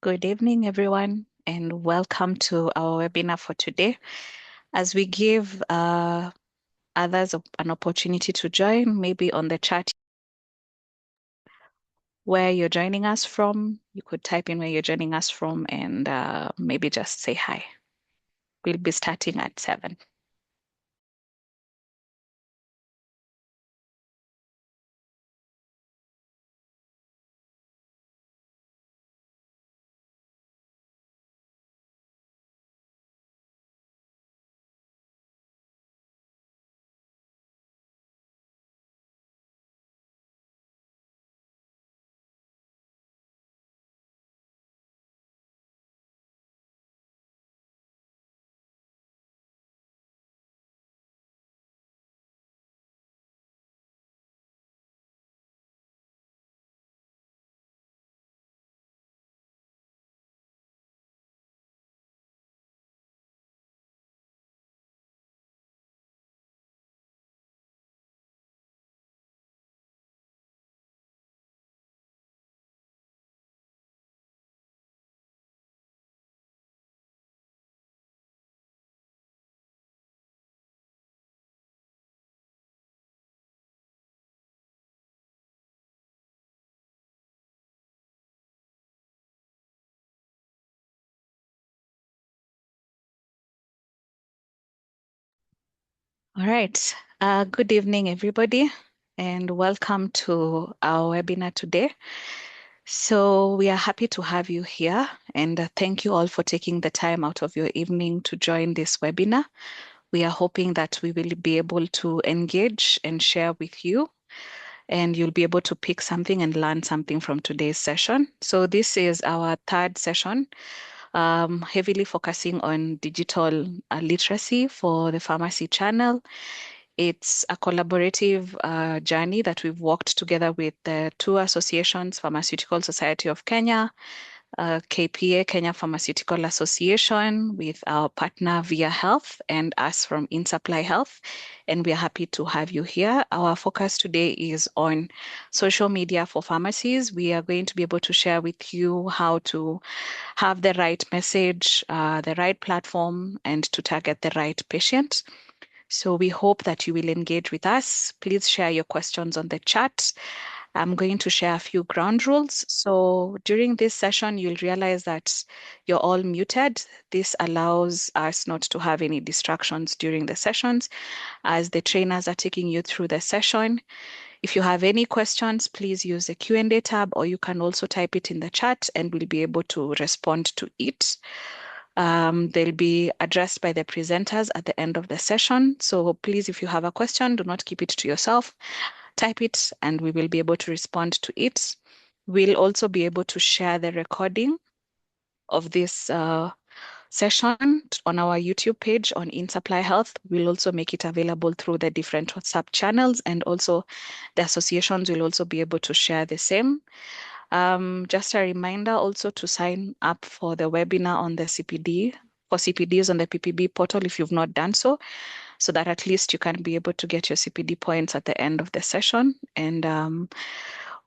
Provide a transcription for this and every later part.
Good evening, everyone, and welcome to our webinar for today. As we give others an opportunity to join, maybe on the chat where you're joining us from, you could type in where you're joining us from and maybe just say hi. We'll be starting at 7. All right. Good evening, everybody, and welcome to our webinar today. So we are happy to have you here, and thank you all for taking the time out of your evening to join this webinar. We are hoping that we will be able to engage and share with you, and you'll be able to pick something and learn something from today's session. So this is our third session, heavily focusing on digital literacy for the pharmacy channel. It's a collaborative journey that we've walked together with the two associations, Pharmaceutical Society of Kenya, KPA, Kenya Pharmaceutical Association, with our partner Via Health and us from InSupply Health. And we are happy to have you here. Our focus today is on social media for pharmacies. We are going to be able to share with you how to have the right message, the right platform, and to target the right patient. So we hope that you will engage with us. Please share your questions on the chat. I'm going to share a few ground rules. So during this session, you'll realize that you're all muted. This allows us not to have any distractions during the sessions as the trainers are taking you through the session. If you have any questions, please use the Q&A tab, or you can also type it in the chat and we'll be able to respond to it. They'll be addressed by the presenters at the end of the session. So please, if you have a question, do not keep it to yourself. Type it and we will be able to respond to it. We'll also be able to share the recording of this session on our YouTube page on InSupply Health. We'll also make it available through the different WhatsApp channels, and also the associations will also be able to share the same. Just a reminder also to sign up for the webinar on the CPD, for CPDs on the PPB portal if you've not done so that at least you can be able to get your CPD points at the end of the session. And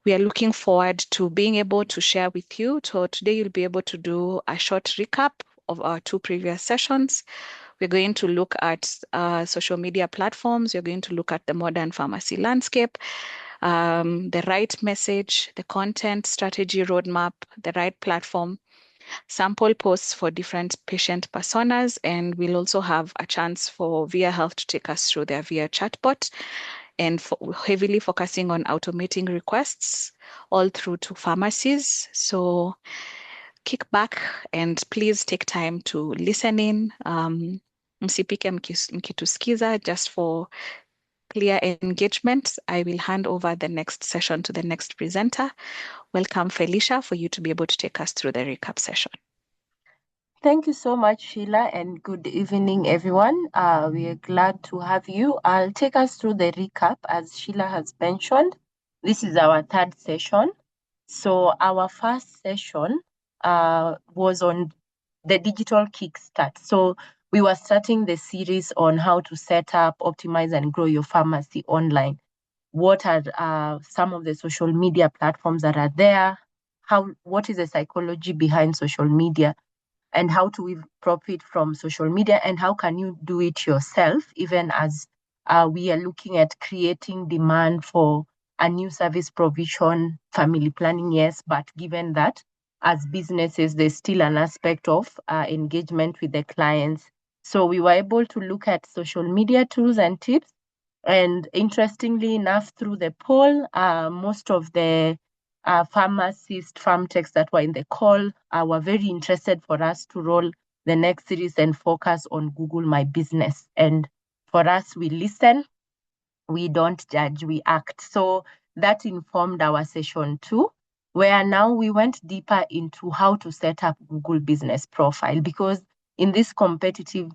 we are looking forward to being able to share with you. So today you'll be able to do a short recap of our two previous sessions. We're going to look at social media platforms. We're going to look at the modern pharmacy landscape, the right message, the content strategy roadmap, the right platform, sample posts for different patient personas, and we'll also have a chance for Via Health to take us through their Via chatbot, and heavily focusing on automating requests all through to pharmacies. So kick back and please take time to listen in. Msipike mkitusikiza, just for clear engagement. I will hand over the next session to the next presenter. Welcome, Felicia, for you to be able to take us through the recap session. Thank you so much, Sheila, and good evening, everyone. We are glad to have you. I'll take us through the recap. As Sheila has mentioned, this is our third session. So our first session was on the digital kickstart. So we were starting the series on how to set up, optimize, and grow your pharmacy online. What are some of the social media platforms that are there? what is the psychology behind social media, and how do we profit from social media, and how can you do it yourself, even as we are looking at creating demand for a new service provision, family planning, yes, but given that as businesses, there's still an aspect of engagement with the clients. So we were able to look at social media tools and tips. And interestingly enough, through the poll, most of the pharmacist farm techs that were in the call were very interested for us to roll the next series and focus on Google My Business. And for us, we listen, we don't judge, we act. So that informed our session 2, where now we went deeper into how to set up Google Business Profile, because in this competitive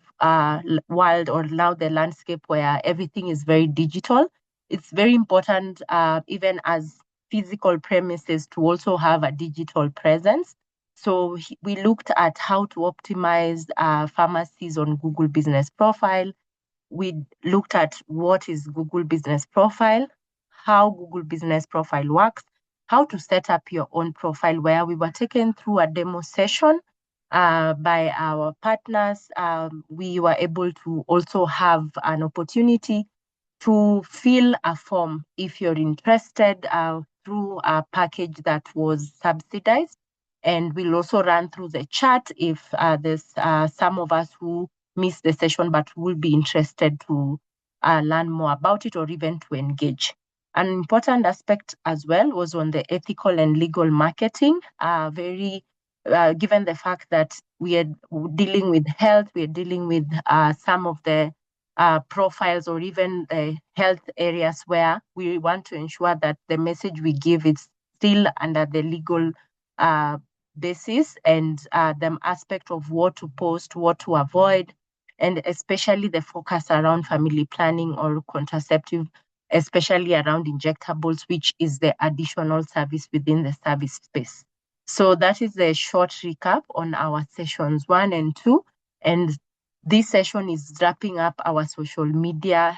world, or now the landscape where everything is very digital, it's very important, even as physical premises, to also have a digital presence. So we looked at how to optimize pharmacies on Google Business Profile. We looked at what is Google Business Profile, how Google Business Profile works, how to set up your own profile, where we were taken through a demo session by our partners. We were able to also have an opportunity to fill a form if you're interested, through a package that was subsidized. And we'll also run through the chat if there's some of us who missed the session but will be interested to learn more about it, or even to engage. An important aspect as well was on the ethical and legal marketing, very given the fact that we are dealing with health, we are dealing with some of the profiles, or even the health areas where we want to ensure that the message we give is still under the legal basis, and the aspect of what to post, what to avoid, and especially the focus around family planning or contraceptive, especially around injectables, which is the additional service within the service space. So that is a short recap on our sessions 1 and 2. And this session is wrapping up our social media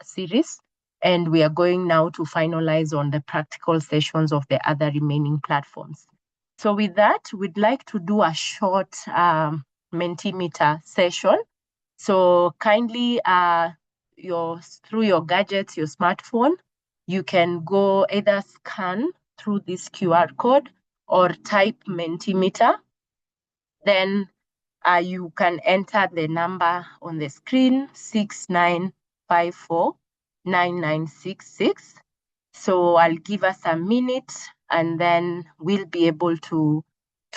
series. And we are going now to finalize on the practical sessions of the other remaining platforms. So with that, we'd like to do a short Mentimeter session. So kindly, through your gadgets, your smartphone, you can go either scan through this QR code or type Mentimeter. Then you can enter the number on the screen, 69549966. So I'll give us a minute and then we'll be able to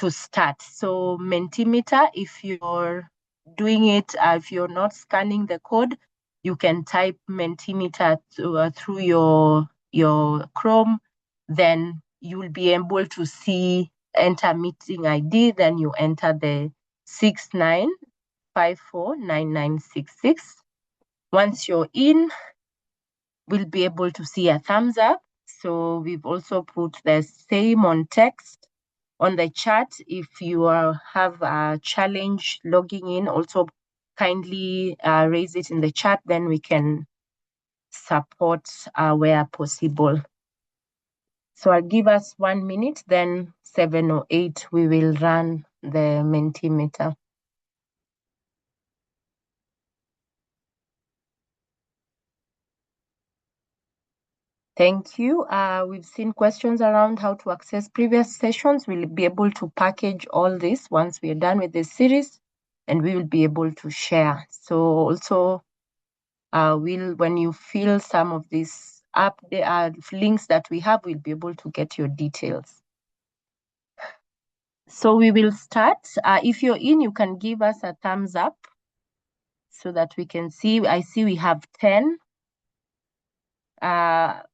start. So Mentimeter, if you're doing it, if you're not scanning the code, you can type Mentimeter through your Chrome. Then you will be able to see enter meeting ID. Then you enter the 69549966. Once you're in, we'll be able to see a thumbs up. So we've also put the same on text on the chat. If you have a challenge logging in, also kindly raise it in the chat, then we can support where possible. So I'll give us 1 minute, then 7:08 we will run the Mentimeter. Thank you. We've seen questions around how to access previous sessions. We'll be able to package all this once we are done with this series, and we will be able to share. So also, when you fill some of these links that we have, we'll be able to get your details. So we will start. If you're in, you can give us a thumbs up so that we can see. I see we have 10.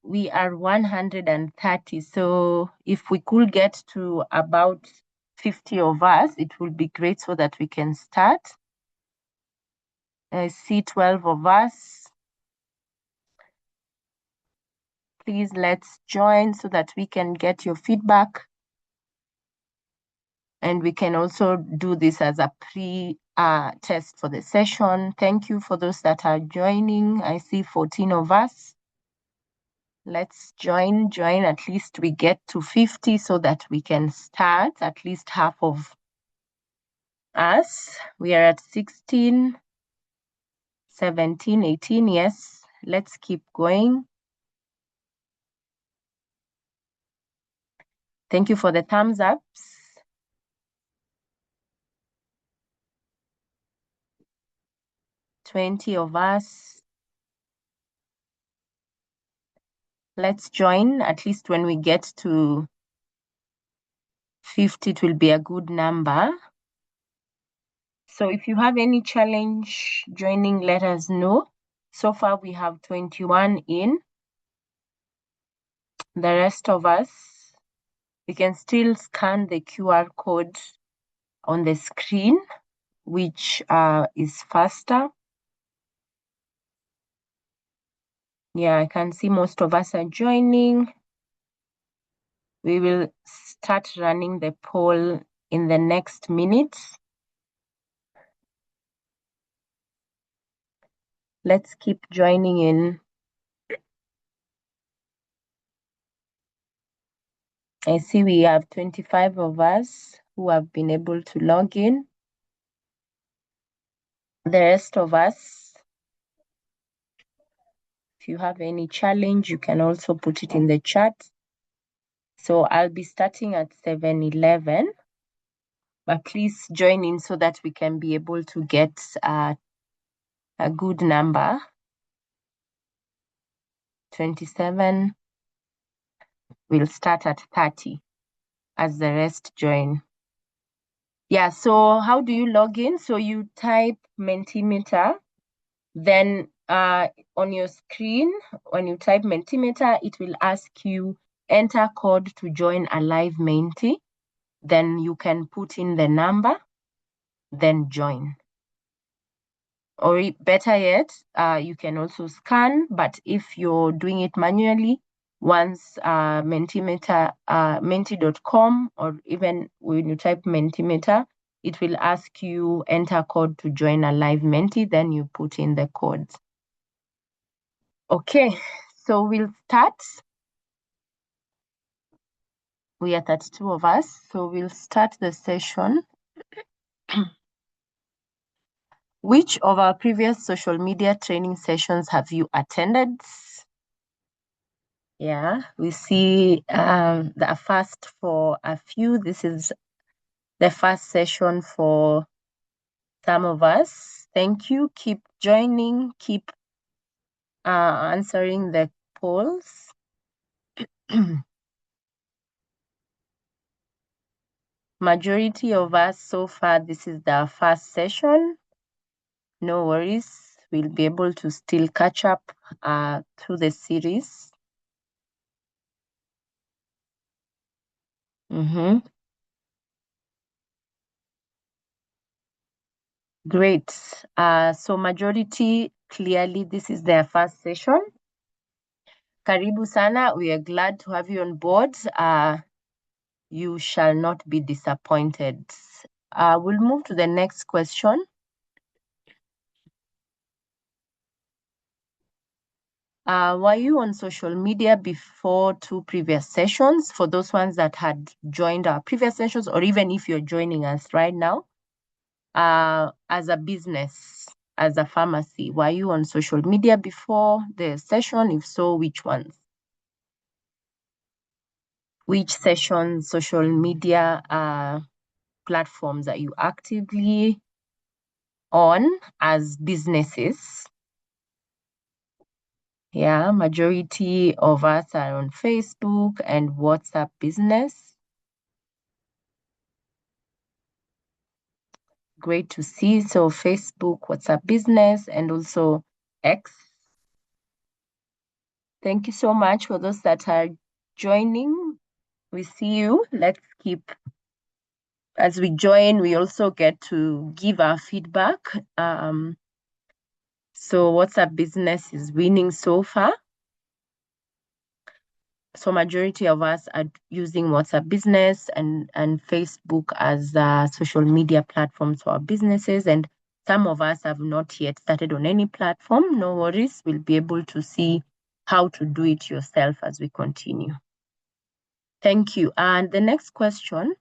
We are 130. So if we could get to about 50 of us, it will be great so that we can start. I see 12 of us. Please let's join so that we can get your feedback. And we can also do this as a pre-test for the session. Thank you for those that are joining. I see 14 of us. Let's join. At least we get to 50 so that we can start. At least half of us. We are at 16, 17, 18. Yes, let's keep going. Thank you for the thumbs ups. 20 of us. Let's join. At least when we get to 50, it will be a good number. So if you have any challenge joining, let us know. So far, we have 21 in. The rest of us, we can still scan the QR code on the screen, which is faster. Yeah, I can see most of us are joining. We will start running the poll in the next minute. Let's keep joining in. I see we have 25 of us who have been able to log in. The rest of us, if you have any challenge, you can also put it in the chat. So I'll be starting at 7:11, but please join in so that we can be able to get a good number. 27. We'll start at 30 as the rest join. Yeah, so how do you log in? So you type Mentimeter, then on your screen, when you type Mentimeter, it will ask you enter code to join a live Menti. Then you can put in the number, then join. Or better yet, you can also scan, but if you're doing it manually, once Mentimeter, menti.com, or even when you type Mentimeter, it will ask you enter code to join a live Menti, then you put in the code. Okay, so we'll start. We are 32 of us, so we'll start the session. Which of our previous social media training sessions have you attended? Yeah, we see the first for a few. This is the first session for some of us. Thank you. Keep joining. Keep answering the polls. Majority of us so far, this is the first session. No worries. We'll be able to still catch up through the series. Great. So majority, clearly, this is their first session. Karibu sana. We are glad to have you on board. You shall not be disappointed. We'll move to the next question. Were you on social media before two previous sessions? For those ones that had joined our previous sessions, or even if you're joining us right now, as a business, as a pharmacy, were you on social media before the session? If so, which ones? Which sessions, social media platforms are you actively on as businesses? Yeah, majority of us are on Facebook and WhatsApp Business. Great to see. So Facebook, WhatsApp Business, and also X. Thank you so much for those that are joining. We see you. Let's keep, as we join, we also get to give our feedback. So WhatsApp Business is winning so far. So majority of us are using WhatsApp Business and Facebook as social media platforms for our businesses. And some of us have not yet started on any platform. No worries. We'll be able to see how to do it yourself as we continue. Thank you. And the next question,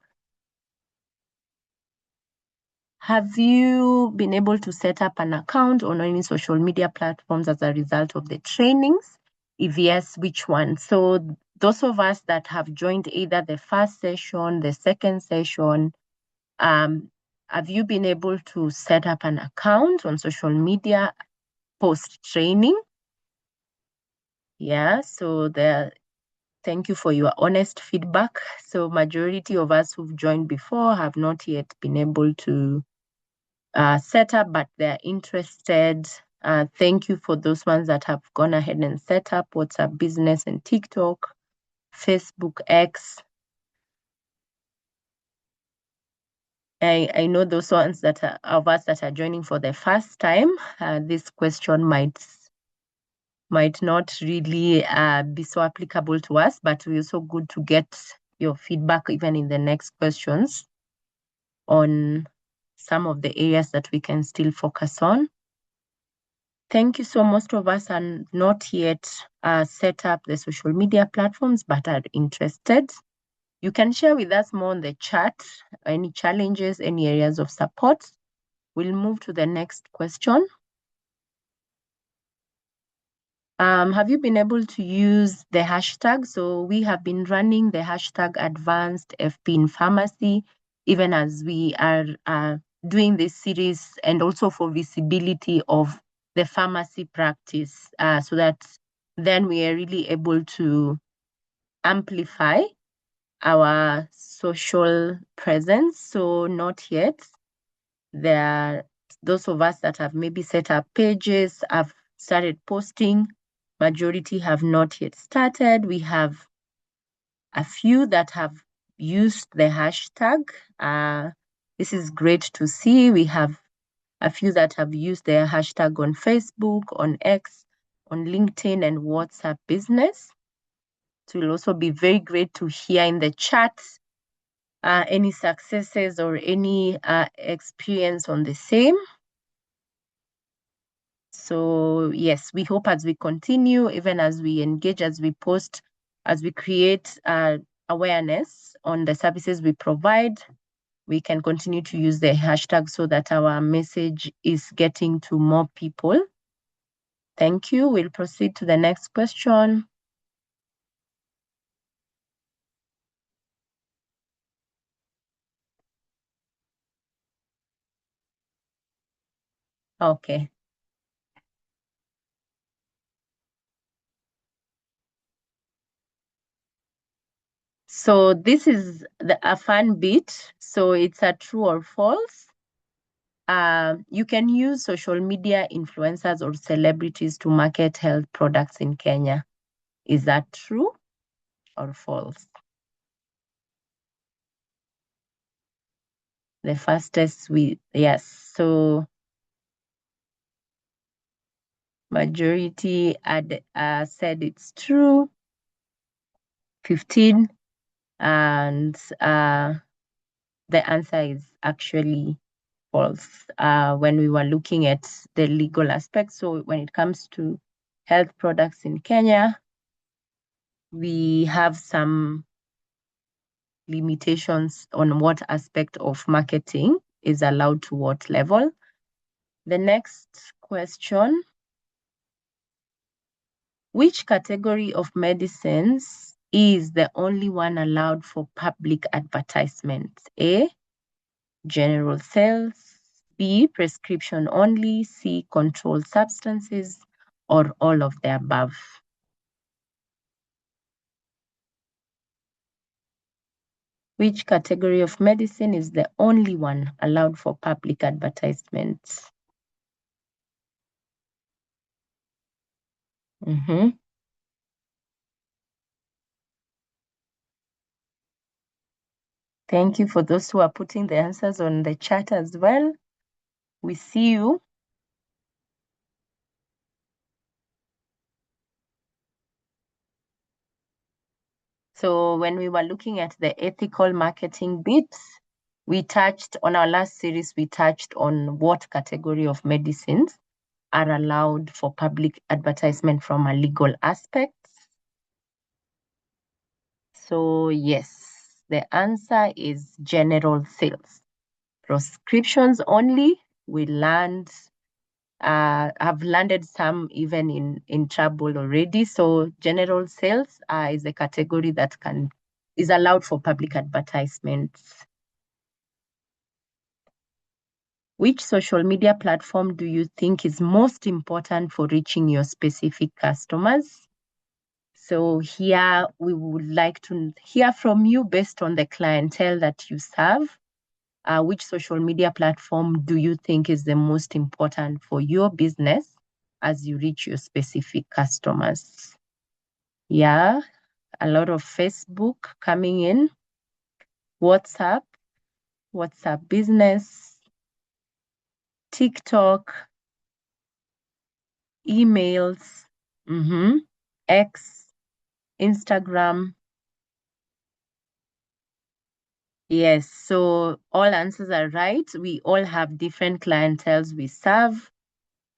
have you been able to set up an account on any social media platforms as a result of the trainings? If yes, which one? So those of us that have joined either the first session, the second session, have you been able to set up an account on social media post-training? Yeah, so thank you for your honest feedback. So majority of us who've joined before have not yet been able to set up, but they're interested. Thank you for those ones that have gone ahead and set up WhatsApp Business and TikTok, Facebook, X. I know those ones that are of us that are joining for the first time. This question might not really be so applicable to us, but it's also good to get your feedback even in the next questions on some of the areas that we can still focus on. Thank you. So most of us are not yet set up the social media platforms, but are interested. You can share with us more on the chat, any challenges, any areas of support. We'll move to the next question. Have you been able to use the hashtag? So we have been running the hashtag advanced FP in pharmacy, even as we are doing this series, and also for visibility of the pharmacy practice, so that then we are really able to amplify our social presence. So not yet. There are those of us that have maybe set up pages, have started posting. Majority have not yet started. We have a few that have used the hashtag. This is great to see. We have a few that have used the hashtag on Facebook, on X, on LinkedIn, and WhatsApp Business. It will also be very great to hear in the chat any successes or any experience on the same. So yes, we hope as we continue, even as we engage, as we post, as we create awareness on the services we provide, we can continue to use the hashtag so that our message is getting to more people. Thank you. We'll proceed to the next question. Okay. So this is a fun bit. So it's a true or false. You can use social media influencers or celebrities to market health products in Kenya. Is that true or false? The fastest yes. So majority had said it's true, 15, and the answer is actually false. When we were looking at the legal aspects, so when it comes to health products in Kenya, we have some limitations on what aspect of marketing is allowed to what level. The next question, which category of medicines is the only one allowed for public advertisement? A, general sales, B, prescription only, C, controlled substances, or all of the above? Which category of medicine is the only one allowed for public advertisement? Thank you for those who are putting the answers on the chat as well. We see you. So when we were looking at the ethical marketing bits, we touched on our last series, we touched on what category of medicines are allowed for public advertisement from a legal aspect? So yes, the answer is general sales. Prescriptions only, we learned, have landed some even in trouble already. So general sales is a category that is allowed for public advertisements. Which social media platform do you think is most important for reaching your specific customers? So here we would like to hear from you based on the clientele that you serve. Which social media platform do you think is the most important for your business as you reach your specific customers? Yeah, a lot of Facebook coming in, WhatsApp Business, TikTok, emails, X, Instagram. Yes, so all answers are right. We all have different clienteles we serve.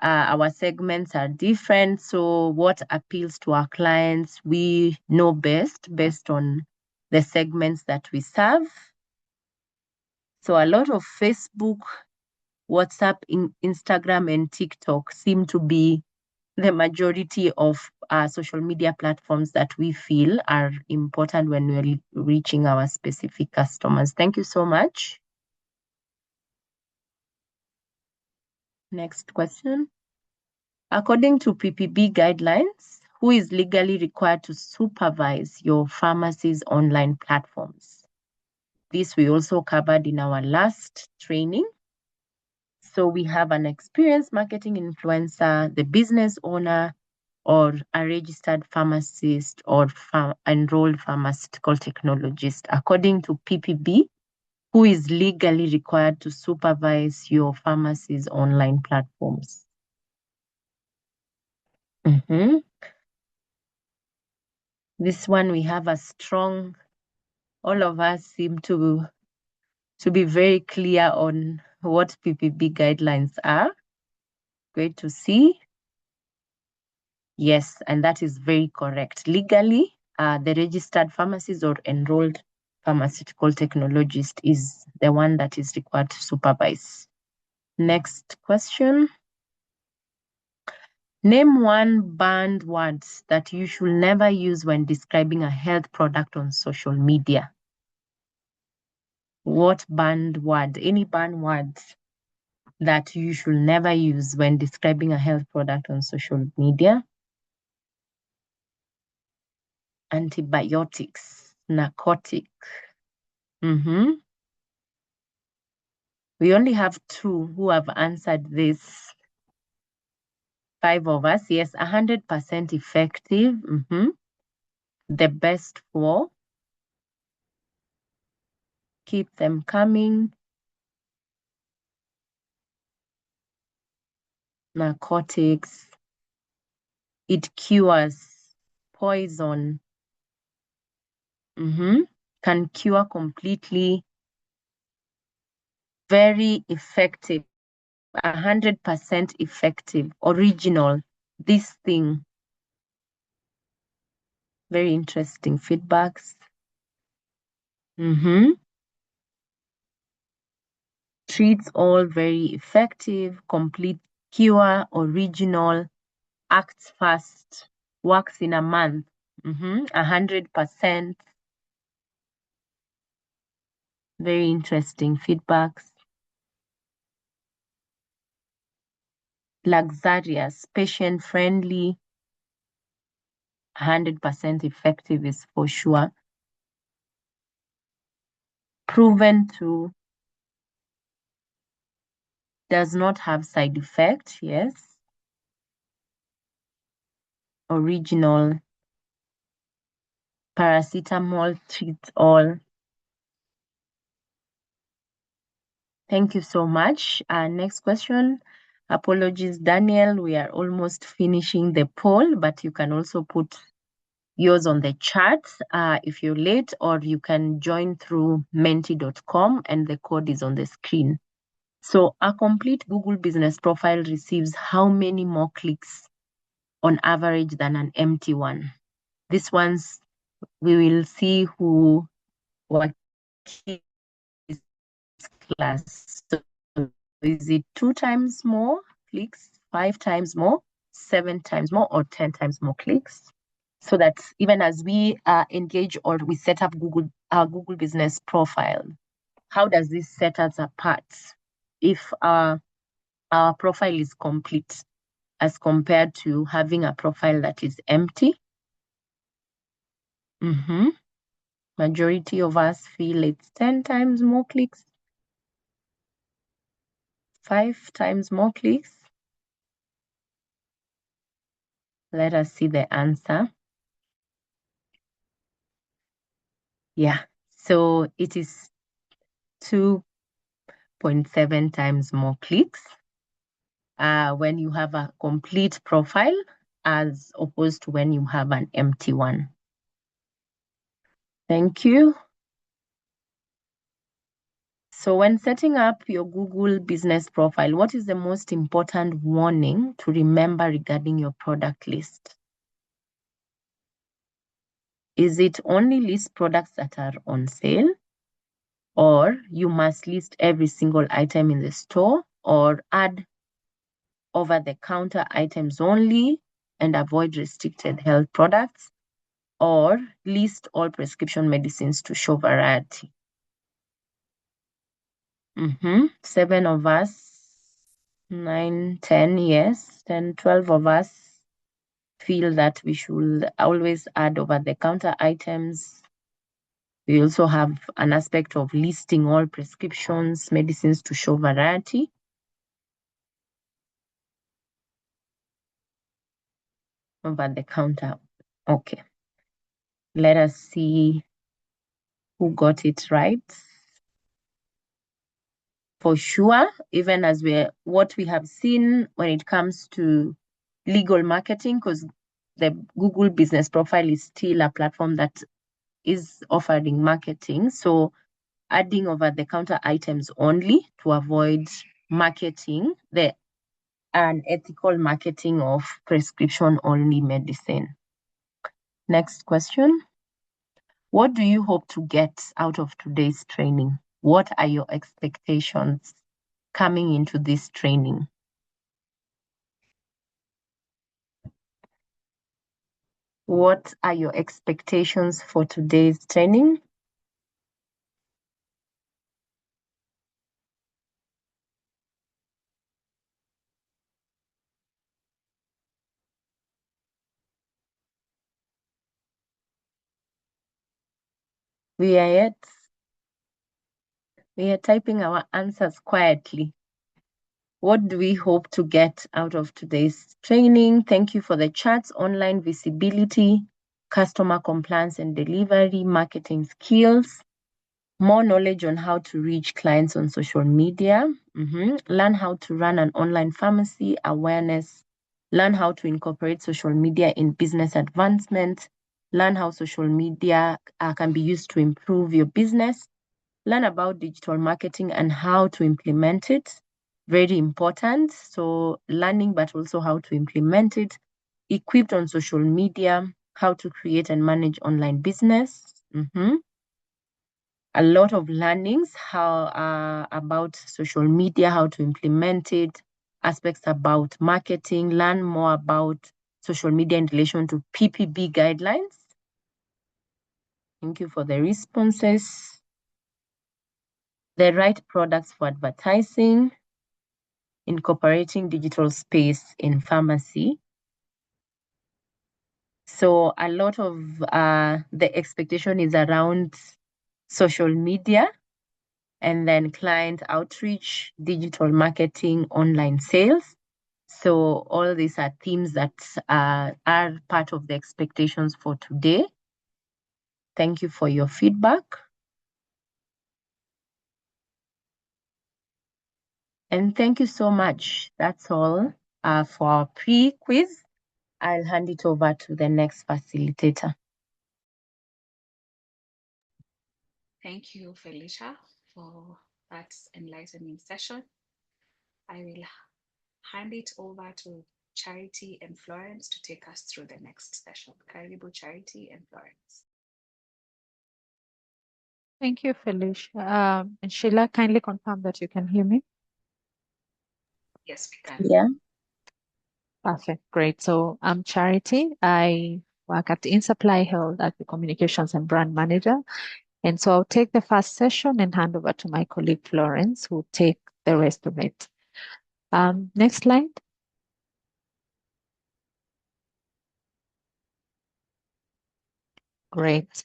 Our segments are different. So what appeals to our clients, we know best based on the segments that we serve. So a lot of Facebook, WhatsApp, Instagram, and TikTok seem to be the majority of social media platforms that we feel are important when we're reaching our specific customers. Thank you so much. Next question. According to PPB guidelines, who is legally required to supervise your pharmacy's online platforms? This we also covered in our last training. So we have an experienced marketing influencer, the business owner, or a registered pharmacist or enrolled pharmaceutical technologist. According to PPB, who is legally required to supervise your pharmacy's online platforms? This one we have a strong, all of us seem to be very clear on what PPB guidelines are. Great to see. Yes, and that is very correct. Legally, the registered pharmacist or enrolled pharmaceutical technologist is the one that is required to supervise. Next question. Name one banned word that you should never use when describing a health product on social media. What banned word? Any banned words that you should never use when describing a health product on social media? Antibiotics, narcotic. We only have 2 who have answered this. 5 of us. Yes, 100% effective. The best 4. Keep them coming. Narcotics. It cures. Poison. Can cure completely. Very effective. 100% effective. Original. This thing. Very interesting feedbacks. Treats all, very effective, complete cure, original, acts fast, works in a month. 100%. Very interesting feedbacks. Luxurious, patient friendly, 100% effective is for sure. Proven to, does not have side effect, yes. Original, paracetamol treats all. Thank you so much. Next question. Apologies, Daniel. We are almost finishing the poll, but you can also put yours on the chat if you're late, or you can join through menti.com and the code is on the screen. So a complete Google business profile receives how many more clicks on average than an empty one? This one's we will see who were key in this class. So is it 2 times more clicks, 5 times more, 7 times more, or 10 times more clicks? So that even as we engage or we set up our Google business profile, how does this set us apart if our profile is complete as compared to having a profile that is empty? Majority of us feel it's 10 times more clicks, 5 times more clicks. Let us see the answer. Yeah, so it is 2.7 times more clicks when you have a complete profile as opposed to when you have an empty one. Thank you. So when setting up your Google business profile, what is the most important warning to remember regarding your product list? Is it only list products that are on sale? Or you must list every single item in the store, or add over-the-counter items only and avoid restricted health products, or list all prescription medicines to show variety? 7 of us, 9, 10, yes, 10, 12 of us feel that we should always add over-the-counter items. We also have an aspect of listing all prescriptions, medicines to show variety. Over the counter. Okay. Let us see who got it right. For sure, even as what we have seen when it comes to legal marketing, because the Google business profile is still a platform that is offering marketing. So adding over-the-counter items only to avoid marketing, the unethical marketing of prescription-only medicine. Next question. What do you hope to get out of today's training? What are your expectations coming into this training? What are your expectations for today's training? We are typing our answers quietly. What do we hope to get out of today's training? Thank you for the chats, online visibility, customer compliance and delivery, marketing skills, more knowledge on how to reach clients on social media, learn how to run an online pharmacy, awareness, learn how to incorporate social media in business advancement, learn how social media can be used to improve your business, learn about digital marketing and how to implement it. Very important. So learning, but also how to implement it. Equipped on social media, how to create and manage online business. A lot of learnings about social media, how to implement it, aspects about marketing, learn more about social media in relation to PPB guidelines. Thank you for the responses. The right products for advertising, incorporating digital space in pharmacy. So a lot of the expectation is around social media, and then client outreach, digital marketing, online sales. So all these are themes that are part of the expectations for today. Thank you for your feedback. And thank you so much. That's all for our pre-quiz. I'll hand it over to the next facilitator. Thank you, Felicia, for that enlightening session. I will hand it over to Charity and Florence to take us through the next session. Karibu, Charity and Florence. Thank you, Felicia. And Sheila, kindly confirm that you can hear me. Yes, we can. Yeah. Perfect, great. So I'm Charity. I work at InSupply Health as the Communications and Brand Manager. And so I'll take the first session and hand over to my colleague Florence, who will take the rest of it. Next slide. Great.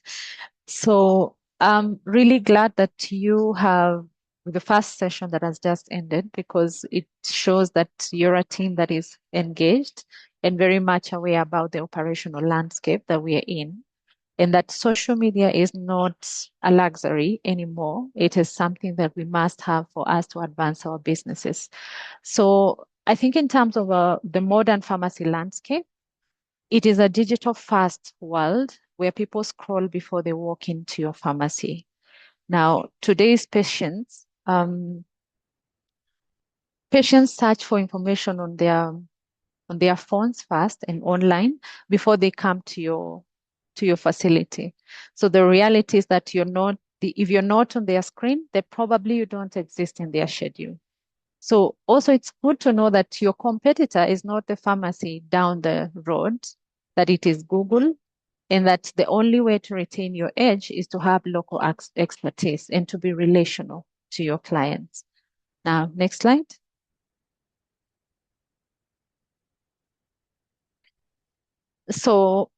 So I'm really glad that you have the first session that has just ended because it shows that you're a team that is engaged and very much aware about the operational landscape that we are in, and that social media is not a luxury anymore. It is something that we must have for us to advance our businesses. So I think in terms of the modern pharmacy landscape, it is a digital first world where people scroll before they walk into your pharmacy. Now, today's patients search for information on their phones first and online before they come to your facility. So the reality is that if you're not on their screen, then probably you don't exist in their schedule. So also it's good to know that your competitor is not the pharmacy down the road, that it is Google, and that the only way to retain your edge is to have local expertise and to be relational to your clients. Now, next slide. So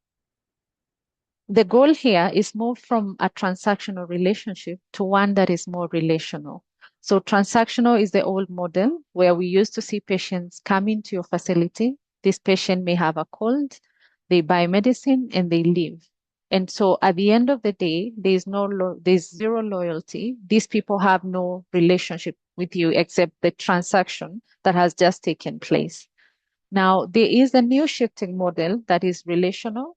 the goal here is move from a transactional relationship to one that is more relational. So transactional is the old model where we used to see patients come into your facility. This patient may have a cold, they buy medicine and they leave. And so at the end of the day, there's zero loyalty. These people have no relationship with you except the transaction that has just taken place. Now, there is a new shifting model that is relational,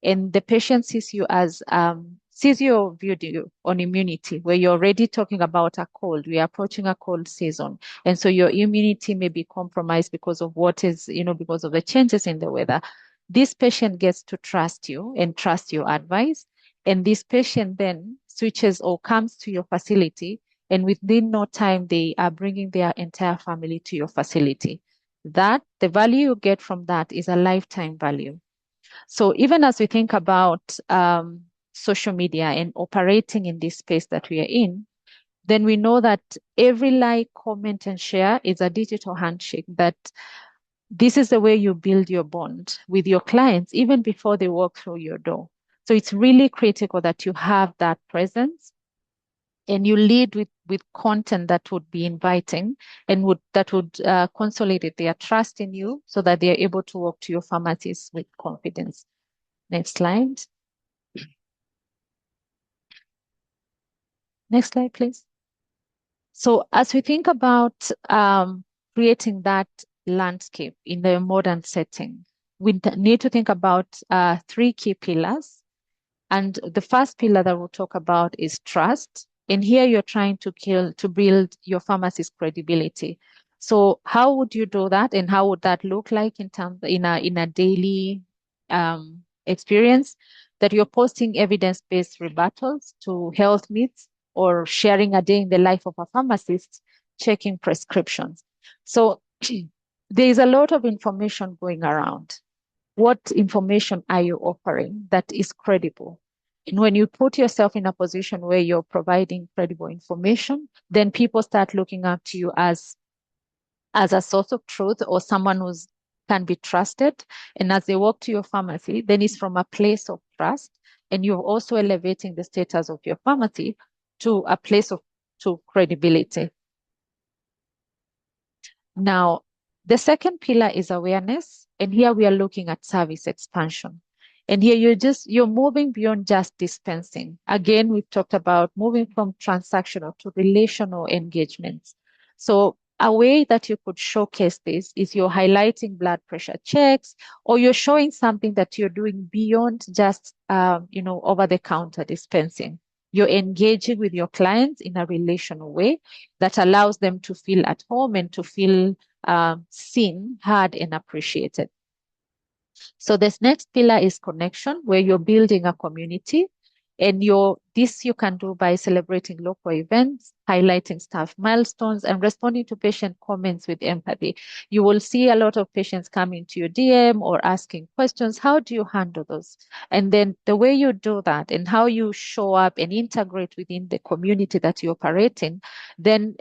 and the patient sees your video on immunity, where you're already talking about a cold. We are approaching a cold season, and so your immunity may be compromised because of because of the changes in the weather. This patient gets to trust you and trust your advice, and this patient then switches or comes to your facility, and within no time they are bringing their entire family to your facility. That the value you get from that is a lifetime value. So even as we think about social media and operating in this space that we are in, then we know that every like, comment, and share is a digital handshake, that this is the way you build your bond with your clients even before they walk through your door. So it's really critical that you have that presence and you lead with content that would be inviting and would consolidate their trust in you so that they are able to walk to your pharmacies with confidence. Next slide. Next slide, please. So as we think about creating that landscape in the modern setting, we need to think about three key pillars. And the first pillar that we'll talk about is trust. And here you're trying to build your pharmacy's credibility. So how would you do that, and how would that look like in a daily experience? That you're posting evidence-based rebuttals to health myths or sharing a day in the life of a pharmacist, checking prescriptions. So there is a lot of information going around. What information are you offering that is credible? And when you put yourself in a position where you're providing credible information, then people start looking up to you as a source of truth or someone who can be trusted. And as they walk to your pharmacy, then it's from a place of trust. And you're also elevating the status of your pharmacy to a place of to credibility. Now, the second pillar is awareness. And here we are looking at service expansion. And here you're moving beyond just dispensing. Again, we've talked about moving from transactional to relational engagements. So a way that you could showcase this is you're highlighting blood pressure checks, or you're showing something that you're doing beyond just, over the counter dispensing. You're engaging with your clients in a relational way that allows them to feel at home and to feel seen, heard, and appreciated. So this next pillar is connection, where you're building a community. And this you can do by celebrating local events, highlighting staff milestones, and responding to patient comments with empathy. You will see a lot of patients coming to your DM or asking questions. How do you handle those? And then the way you do that and how you show up and integrate within the community that you operate in, then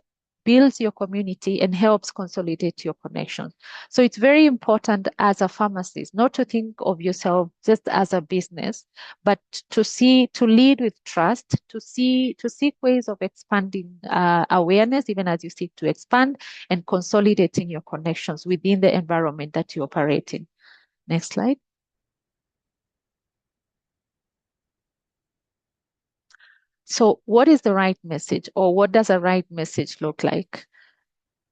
builds your community and helps consolidate your connections. So it's very important as a pharmacist not to think of yourself just as a business, but to lead with trust, to seek ways of expanding awareness, even as you seek to expand and consolidating your connections within the environment that you operate in. Next slide. So what is the right message, or what does a right message look like?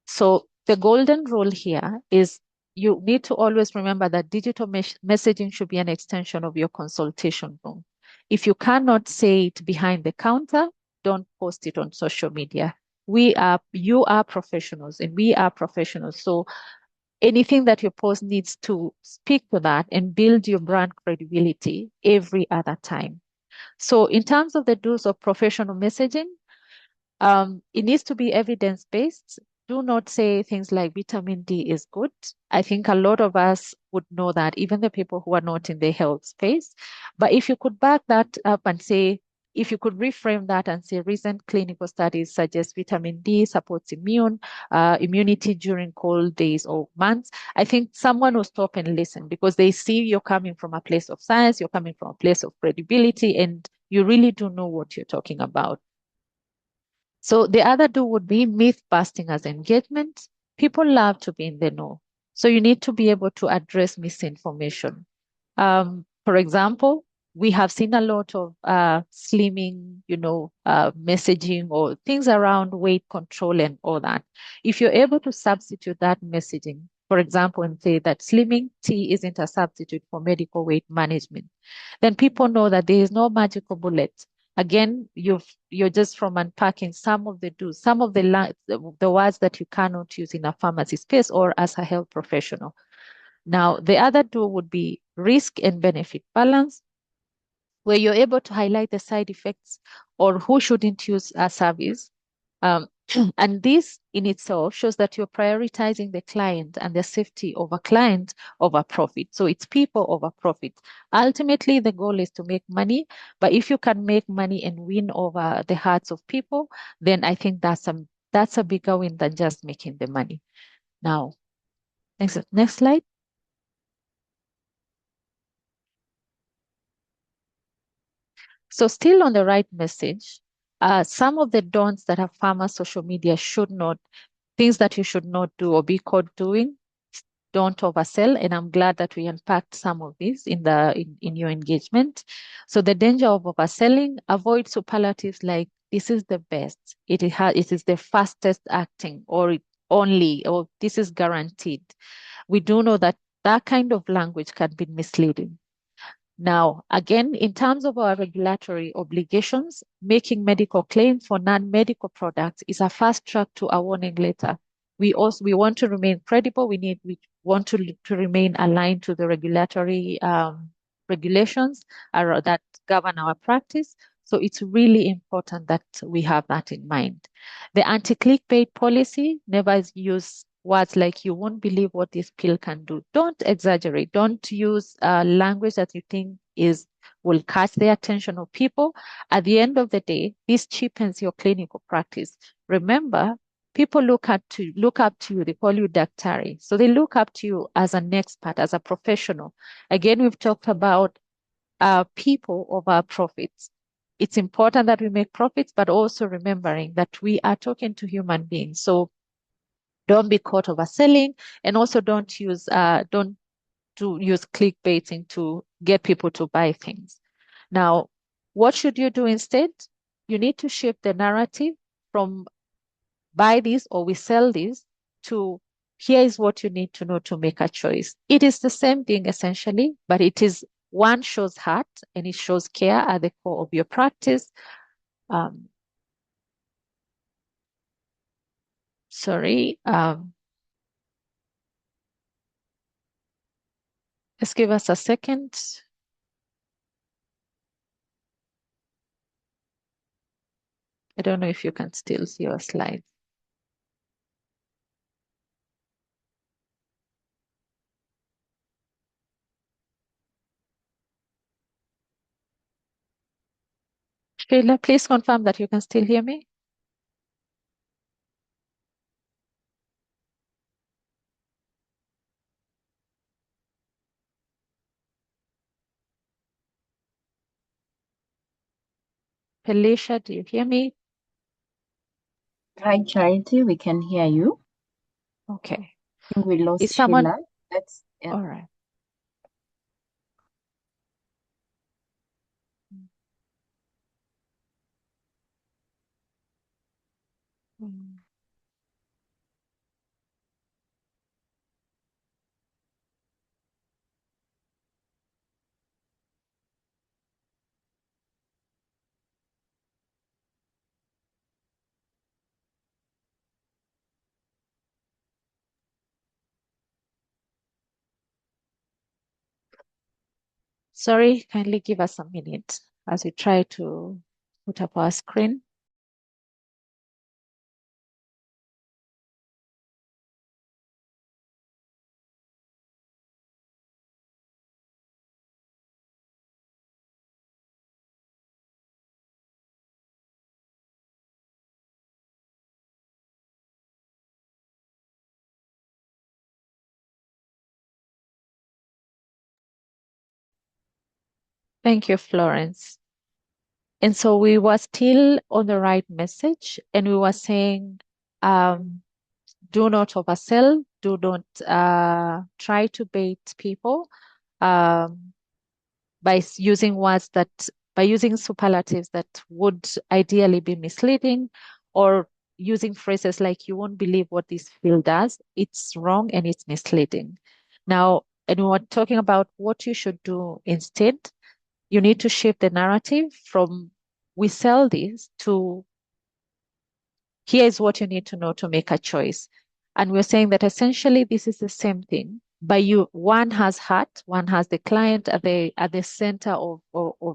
So the golden rule here is you need to always remember that digital messaging should be an extension of your consultation room. If you cannot say it behind the counter, don't post it on social media. You are professionals and we are professionals. So anything that you post needs to speak to that and build your brand credibility every other time. So in terms of the do's of professional messaging, it needs to be evidence-based. Do not say things like vitamin D is good. I think a lot of us would know that, even the people who are not in the health space. But if you could back that up and say, if you could reframe that and say recent clinical studies suggest vitamin D supports immunity during cold days or months, I think someone will stop and listen because they see you're coming from a place of science, you're coming from a place of credibility, and you really do know what you're talking about. So the other two would be myth busting as engagement. People love to be in the know. So you need to be able to address misinformation. For example, we have seen a lot of slimming, messaging or things around weight control and all that. If you're able to substitute that messaging, for example, and say that slimming tea isn't a substitute for medical weight management, then people know that there is no magical bullet. Again, you're just from unpacking some of the do's, some of the words that you cannot use in a pharmacy space or as a health professional. Now, the other two would be risk and benefit balance, where you're able to highlight the side effects or who shouldn't use a service. And this in itself shows that you're prioritizing the client and the safety of a client over profit. So it's people over profit. Ultimately, the goal is to make money, but if you can make money and win over the hearts of people, then I think that's a bigger win than just making the money. Now, next slide. So still on the right message, some of the don'ts that a farmer social media should not, things that you should not do or be caught doing, don't oversell. And I'm glad that we unpacked some of these in your engagement. So the danger of overselling, avoid superlatives like this is the best, it is the fastest acting, or it only, or this is guaranteed. We do know that that kind of language can be misleading. Now, again, in terms of our regulatory obligations, making medical claims for non-medical products is a fast track to a warning letter. We want to remain credible. We want to remain aligned to the regulatory regulations that govern our practice. So it's really important that we have that in mind. The anti-clickbait policy never use words like you won't believe what this pill can do. Don't exaggerate. Don't use language that you think will catch the attention of people. At the end of the day, this cheapens your clinical practice. Remember, people look up to you. They call you Daktari. So they look up to you as an expert, as a professional. Again, we've talked about people over profits. It's important that we make profits, but also remembering that we are talking to human beings. So don't be caught overselling, and also don't use clickbaiting to get people to buy things. Now, what should you do instead? You need to shift the narrative from buy this or we sell this to here is what you need to know to make a choice. It is the same thing essentially, but it is one shows heart and it shows care at the core of your practice. Um, sorry. Just give us a second. I don't know if you can still see your slide. Sheila, please confirm that you can still hear me. Felicia, do you hear me? Hi, Charity. We can hear you. Okay. I think we lost Is someone? Sheila. Yeah. All right. Mm. Sorry, kindly give us a minute as we try to put up our screen. Thank you, Florence. And so we were still on the right message, and we were saying, um, do not oversell, do not try to bait people um, using words that, by using superlatives that would ideally be misleading, or using phrases like, you won't believe what this field does. It's wrong and it's misleading. Now, and we were talking about what you should do instead. You need to shift the narrative from we sell this to here is what you need to know to make a choice. And we're saying that essentially this is the same thing. But one has heart, one has the client at the center of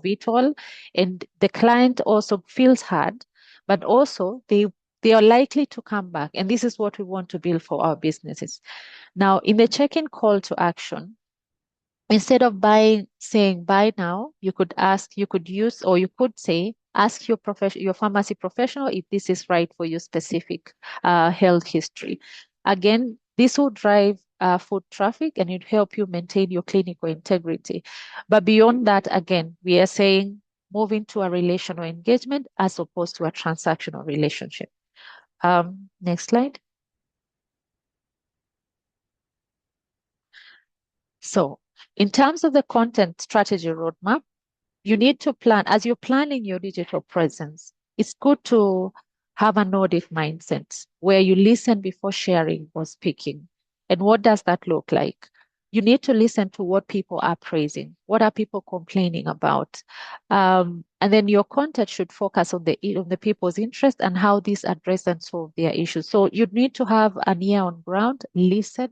it all. And the client also feels hard, but also they are likely to come back. And this is what we want to build for our businesses. Now, in the check-in call to action, instead of saying buy now, you could use, or you could say, ask your pharmacy professional if this is right for your specific health history. Again, this will drive foot traffic and it help you maintain your clinical integrity. But beyond that, again, we are saying move into a relational engagement as opposed to a transactional relationship. Next slide. So, in terms of the content strategy roadmap, you need to plan as you're planning your digital presence. It's good to have an audit mindset where you listen before sharing or speaking. And what does that look like? You need to listen to what people are praising. What are people complaining about? And then your content should focus on the people's interest and how these address and solve their issues. So you need to have an ear on ground, listen,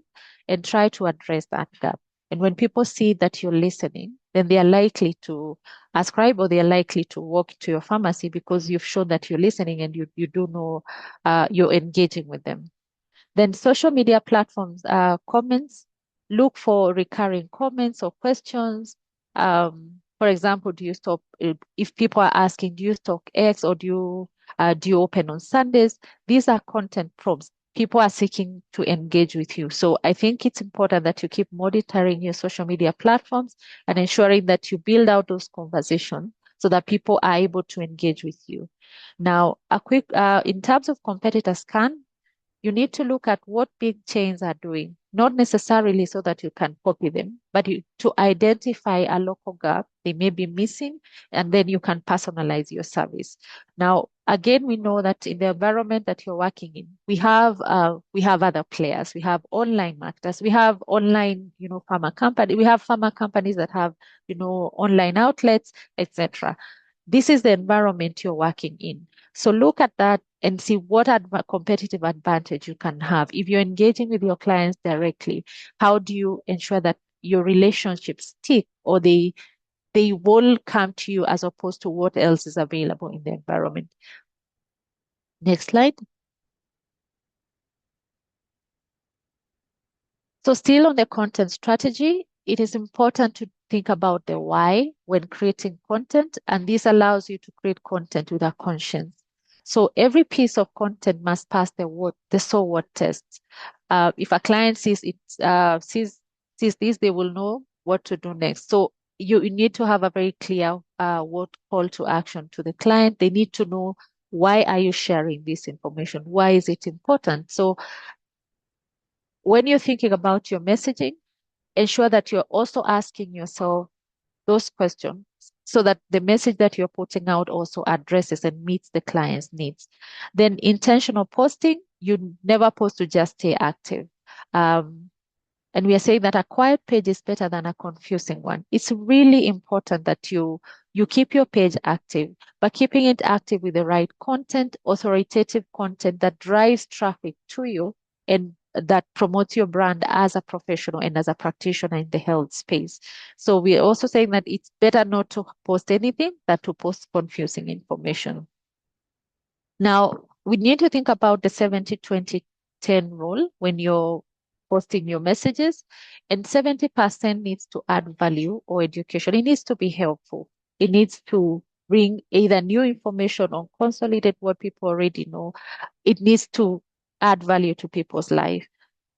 and try to address that gap. And when people see that you're listening, then they are likely to ascribe, or they are likely to walk to your pharmacy because you've shown that you're listening and you do know you're engaging with them. Then social media platforms, comments, look for recurring comments or questions. For example, do you stop if people are asking, do you stock X, or do you open on Sundays? These are content prompts. People are seeking to engage with you. So I think it's important that you keep monitoring your social media platforms and ensuring that you build out those conversations so that people are able to engage with you. Now, a quick in terms of competitor scan, you need to look at what big chains are doing, not necessarily so that you can copy them, but to identify a local gap they may be missing, and then you can personalize your service. Now, again, we know that in the environment that you're working in, we have other players, we have online marketers, we have online, pharma company, we have pharma companies that have, online outlets, etc. this is the environment you're working in. So look at that and see what competitive advantage you can have. If you're engaging with your clients directly, how do you ensure that your relationships stick, or they will come to you as opposed to what else is available in the environment? Next slide. So still on the content strategy, it is important to think about the why when creating content, and this allows you to create content with a conscience. So every piece of content must pass the so what test. If a client sees this, they will know what to do next. So you need to have a very clear what call to action to the client. They need to know, why are you sharing this information? Why is it important? So when you're thinking about your messaging, ensure that you're also asking yourself those questions so that the message that you're putting out also addresses and meets the client's needs. Then intentional posting, you never post to just stay active. Um, and we are saying that a quiet page is better than a confusing one. It's really important that you keep your page active, but keeping it active with the right content, authoritative content that drives traffic to you and that promotes your brand as a professional and as a practitioner in the health space. So we're also saying that it's better not to post anything than to post confusing information. Now, we need to think about the 70-20-10 rule when you're posting your messages, and 70% needs to add value or education. It needs to be helpful. It needs to bring either new information or consolidate what people already know. It needs to add value to people's life.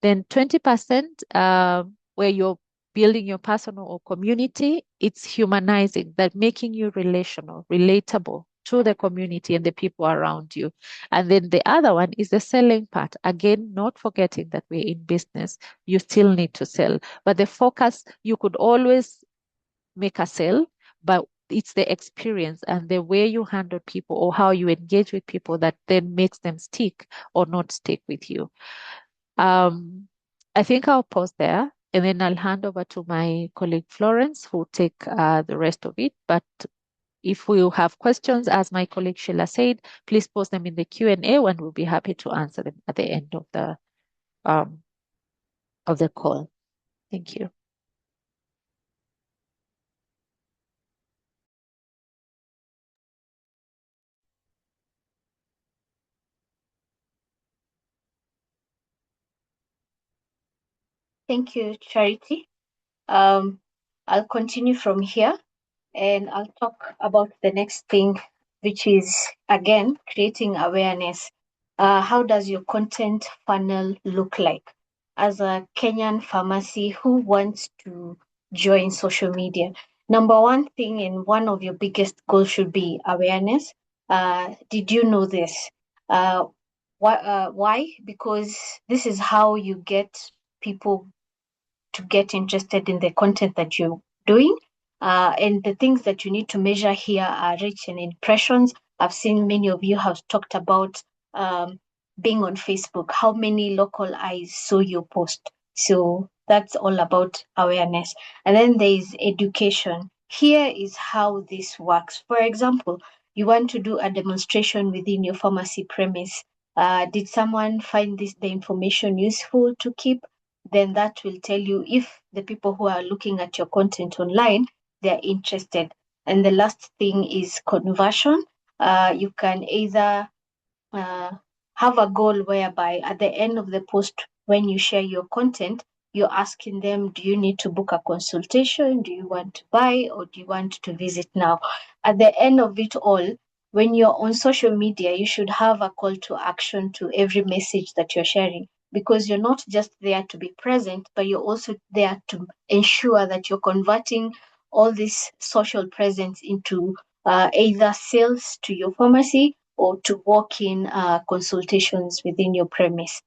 Then 20%, where you're building your personal or community, it's humanizing, that making you relational, relatable to the community and the people around you. And then the other one is the selling part. Again, not forgetting that we're in business, you still need to sell. But the focus, you could always make a sale, but it's the experience and the way you handle people or how you engage with people that then makes them stick or not stick with you. I think I'll pause there and then I'll hand over to my colleague Florence, who will take the rest of it. But if we have questions, as my colleague Sheila said, please post them in the Q&A and we'll be happy to answer them at the end um, of the call. Thank you. Thank you, Charity. Um, I'll continue from here and I'll talk about the next thing, which is again creating awareness. How does your content funnel look like? As a Kenyan pharmacy who wants to join social media, number one thing and one of your biggest goals should be awareness. Did you know this? Why? Because this is how you get people to get interested in the content that you're doing. And the things that you need to measure here are reach and impressions. I've seen many of you have talked about being on Facebook, how many local eyes saw your post. So that's all about awareness. And then there is education. Here is how this works. For example, you want to do a demonstration within your pharmacy premise. Did someone find the information useful to keep? Then that will tell you if the people who are looking at your content online, they're interested. And the last thing is conversion. You can either uh, have a goal whereby at the end of the post, when you share your content, you're asking them, do you need to book a consultation? Do you want to buy or do you want to visit now? At the end of it all, when you're on social media, you should have a call to action to every message that you're sharing, because you're not just there to be present, but you're also there to ensure that you're converting all this social presence into either sales to your pharmacy or to walk in consultations within your premise.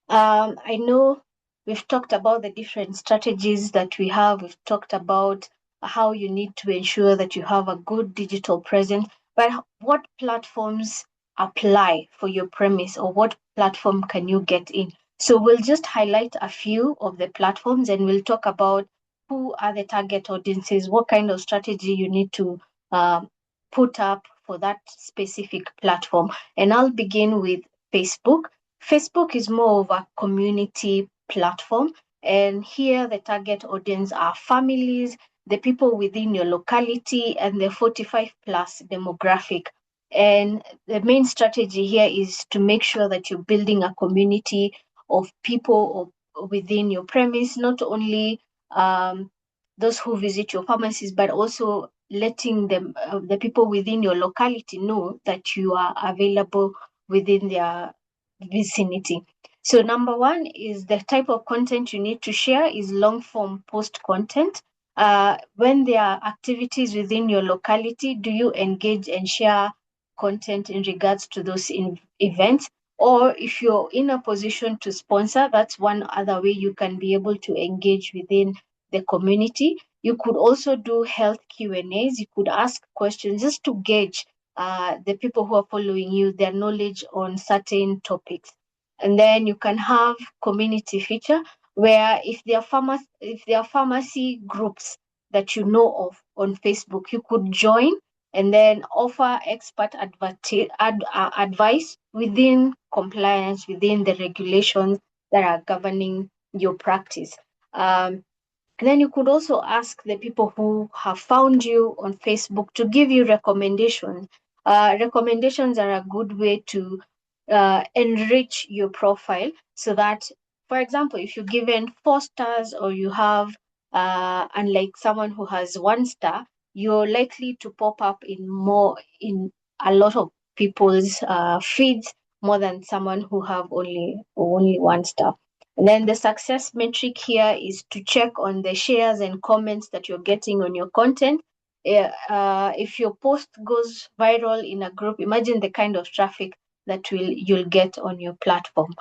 I know we've talked about the different strategies that we have. We've talked about how you need to ensure that you have a good digital presence, but what platforms apply for your premise, or what platform can you get in? So we'll just highlight a few of the platforms and we'll talk about who are the target audiences, what kind of strategy you need to put up for that specific platform. And I'll begin with Facebook. Facebook is more of a community platform. And here the target audience are families, the people within your locality, and the 45 plus demographic. And the main strategy here is to make sure that you're building a community of people within your premise, not only those who visit your pharmacies, but also letting them, the people within your locality, know that you are available within their vicinity. So number one is the type of content you need to share is long form post content. When there are activities within your locality, do you engage and share content in regards to those events? Or if you're in a position to sponsor, that's one other way you can be able to engage within the community. You could also do health Q&As. You could ask questions just to gauge the people who are following you, their knowledge on certain topics. And then you can have community feature where if there are pharmacy groups that you know of on Facebook, you could join and then offer expert advice within compliance, within the regulations that are governing your practice. And then you could also ask the people who have found you on Facebook to give you recommendations. Recommendations are a good way to enrich your profile so that, for example, if you're given 4 stars or you have, unlike someone who has 1 star, you're likely to pop up in a lot of people's feeds more than someone who have only 1 star. And then the success metric here is to check on the shares and comments that you're getting on your content. If your post goes viral in a group, imagine the kind of traffic that you'll get on your platform.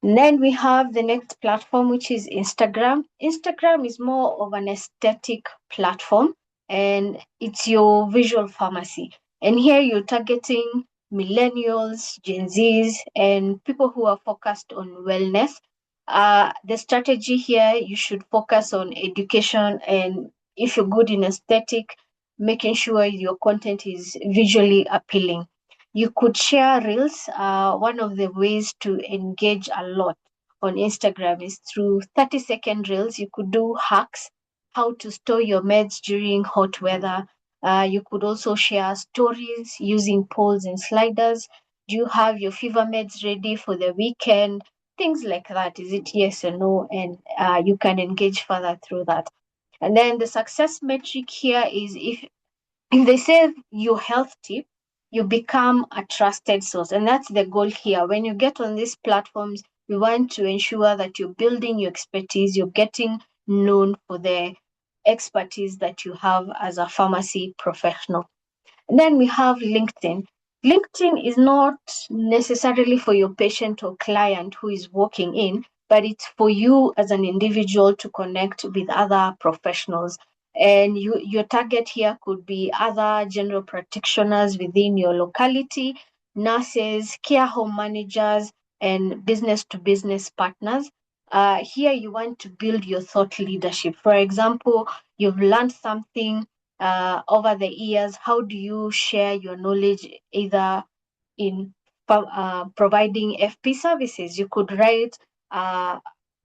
And then we have the next platform, which is Instagram. Instagram is more of an aesthetic platform, and it's your visual pharmacy. And here you're targeting millennials, Gen Zs, and people who are focused on wellness. The strategy here, you should focus on education, and if you're good in aesthetic, making sure your content is visually appealing. You could share reels. One of the ways to engage a lot on Instagram is through 30-second reels. You could do hacks, how to store your meds during hot weather. You could also share stories using polls and sliders. Do you have your fever meds ready for the weekend? Things like that. Is it yes or no? And you can engage further through that. And then the success metric here is if they say your health tip, you become a trusted source. And that's the goal here. When you get on these platforms, we want to ensure that you're building your expertise, you're getting known for the expertise that you have as a pharmacy professional. And then we have LinkedIn. LinkedIn is not necessarily for your patient or client who is walking in, but it's for you as an individual to connect with other professionals. And your target here could be other general practitioners within your locality, nurses, care home managers, and business to business partners. Here you want to build your thought leadership. For example, you've learned something over the years. How do you share your knowledge either in providing FP services? You could write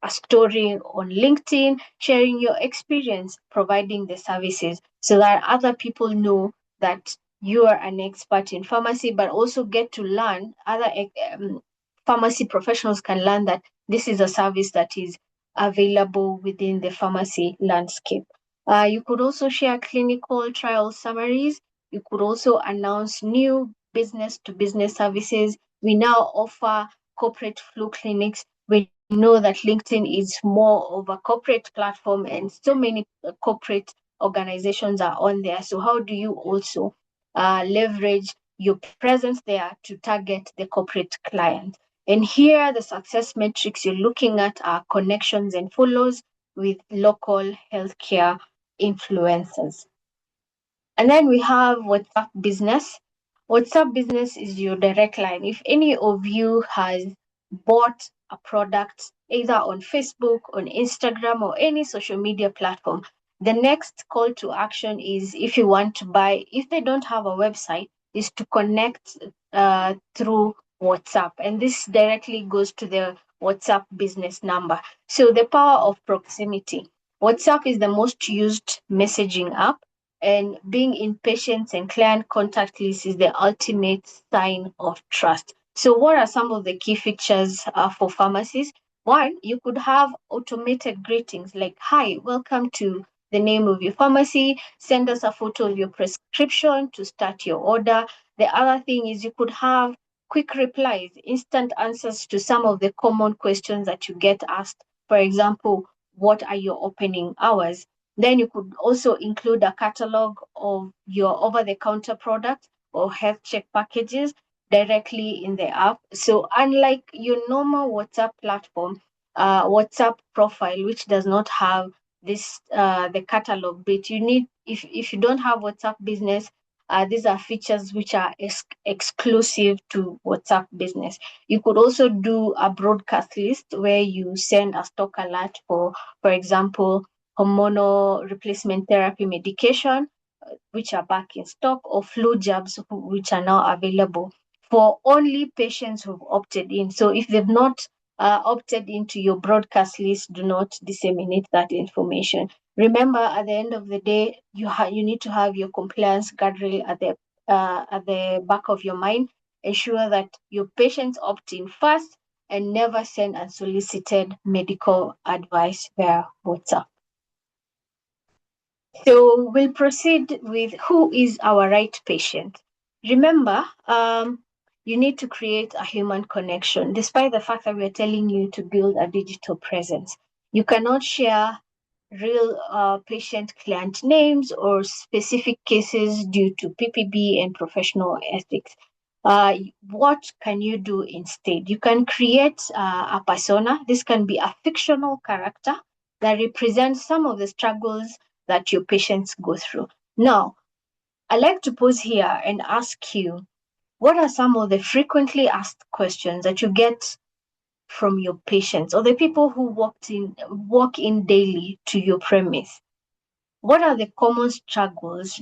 a story on LinkedIn, sharing your experience providing the services so that other people know that you are an expert in pharmacy, but also get to learn other pharmacy professionals can learn that this is a service that is available within the pharmacy landscape. You could also share clinical trial summaries. You could also announce new business to business services. We now offer corporate flu clinics. We know that LinkedIn is more of a corporate platform and so many corporate organizations are on there. So how do you also leverage your presence there to target the corporate client? And here, the success metrics you're looking at are connections and follows with local healthcare influencers. And then we have WhatsApp Business. WhatsApp Business is your direct line. If any of you has bought a product either on Facebook, on Instagram, or any social media platform. The next call to action is if you want to buy, if they don't have a website, is to connect through WhatsApp. And this directly goes to the WhatsApp business number. So the power of proximity. WhatsApp is the most used messaging app, and being in patients and client contact list is the ultimate sign of trust. So what are some of the key features for pharmacies? One, you could have automated greetings like, hi, welcome to the name of your pharmacy, send us a photo of your prescription to start your order. The other thing is you could have quick replies, instant answers to some of the common questions that you get asked. For example, what are your opening hours? Then you could also include a catalog of your over-the-counter products or health check packages directly in the app. So unlike your normal WhatsApp platform, WhatsApp profile, which does not have this the catalog bit, you need, if you don't have WhatsApp business, these are features which are exclusive to WhatsApp business. You could also do a broadcast list where you send a stock alert for example, hormonal replacement therapy medication, which are back in stock, or flu jabs, which are now available for only patients who've opted in. So if they've not opted into your broadcast list, do not disseminate that information. Remember, at the end of the day, you need to have your compliance guardrail at the back of your mind. Ensure that your patients opt in first and never send unsolicited medical advice via WhatsApp. So we'll proceed with who is our right patient. Remember, you need to create a human connection, despite the fact that we're telling you to build a digital presence. You cannot share real patient client names or specific cases due to PPB and professional ethics. What can you do instead? You can create a persona. This can be a fictional character that represents some of the struggles that your patients go through. Now, I like to pause here and ask you, what are some of the frequently asked questions that you get from your patients or the people who walk in daily to your premise? What are the common struggles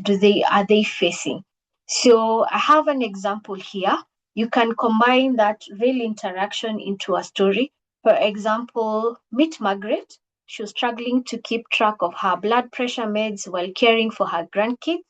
are they facing? So I have an example here. You can combine that real interaction into a story. For example, meet Margaret. She was struggling to keep track of her blood pressure meds while caring for her grandkids.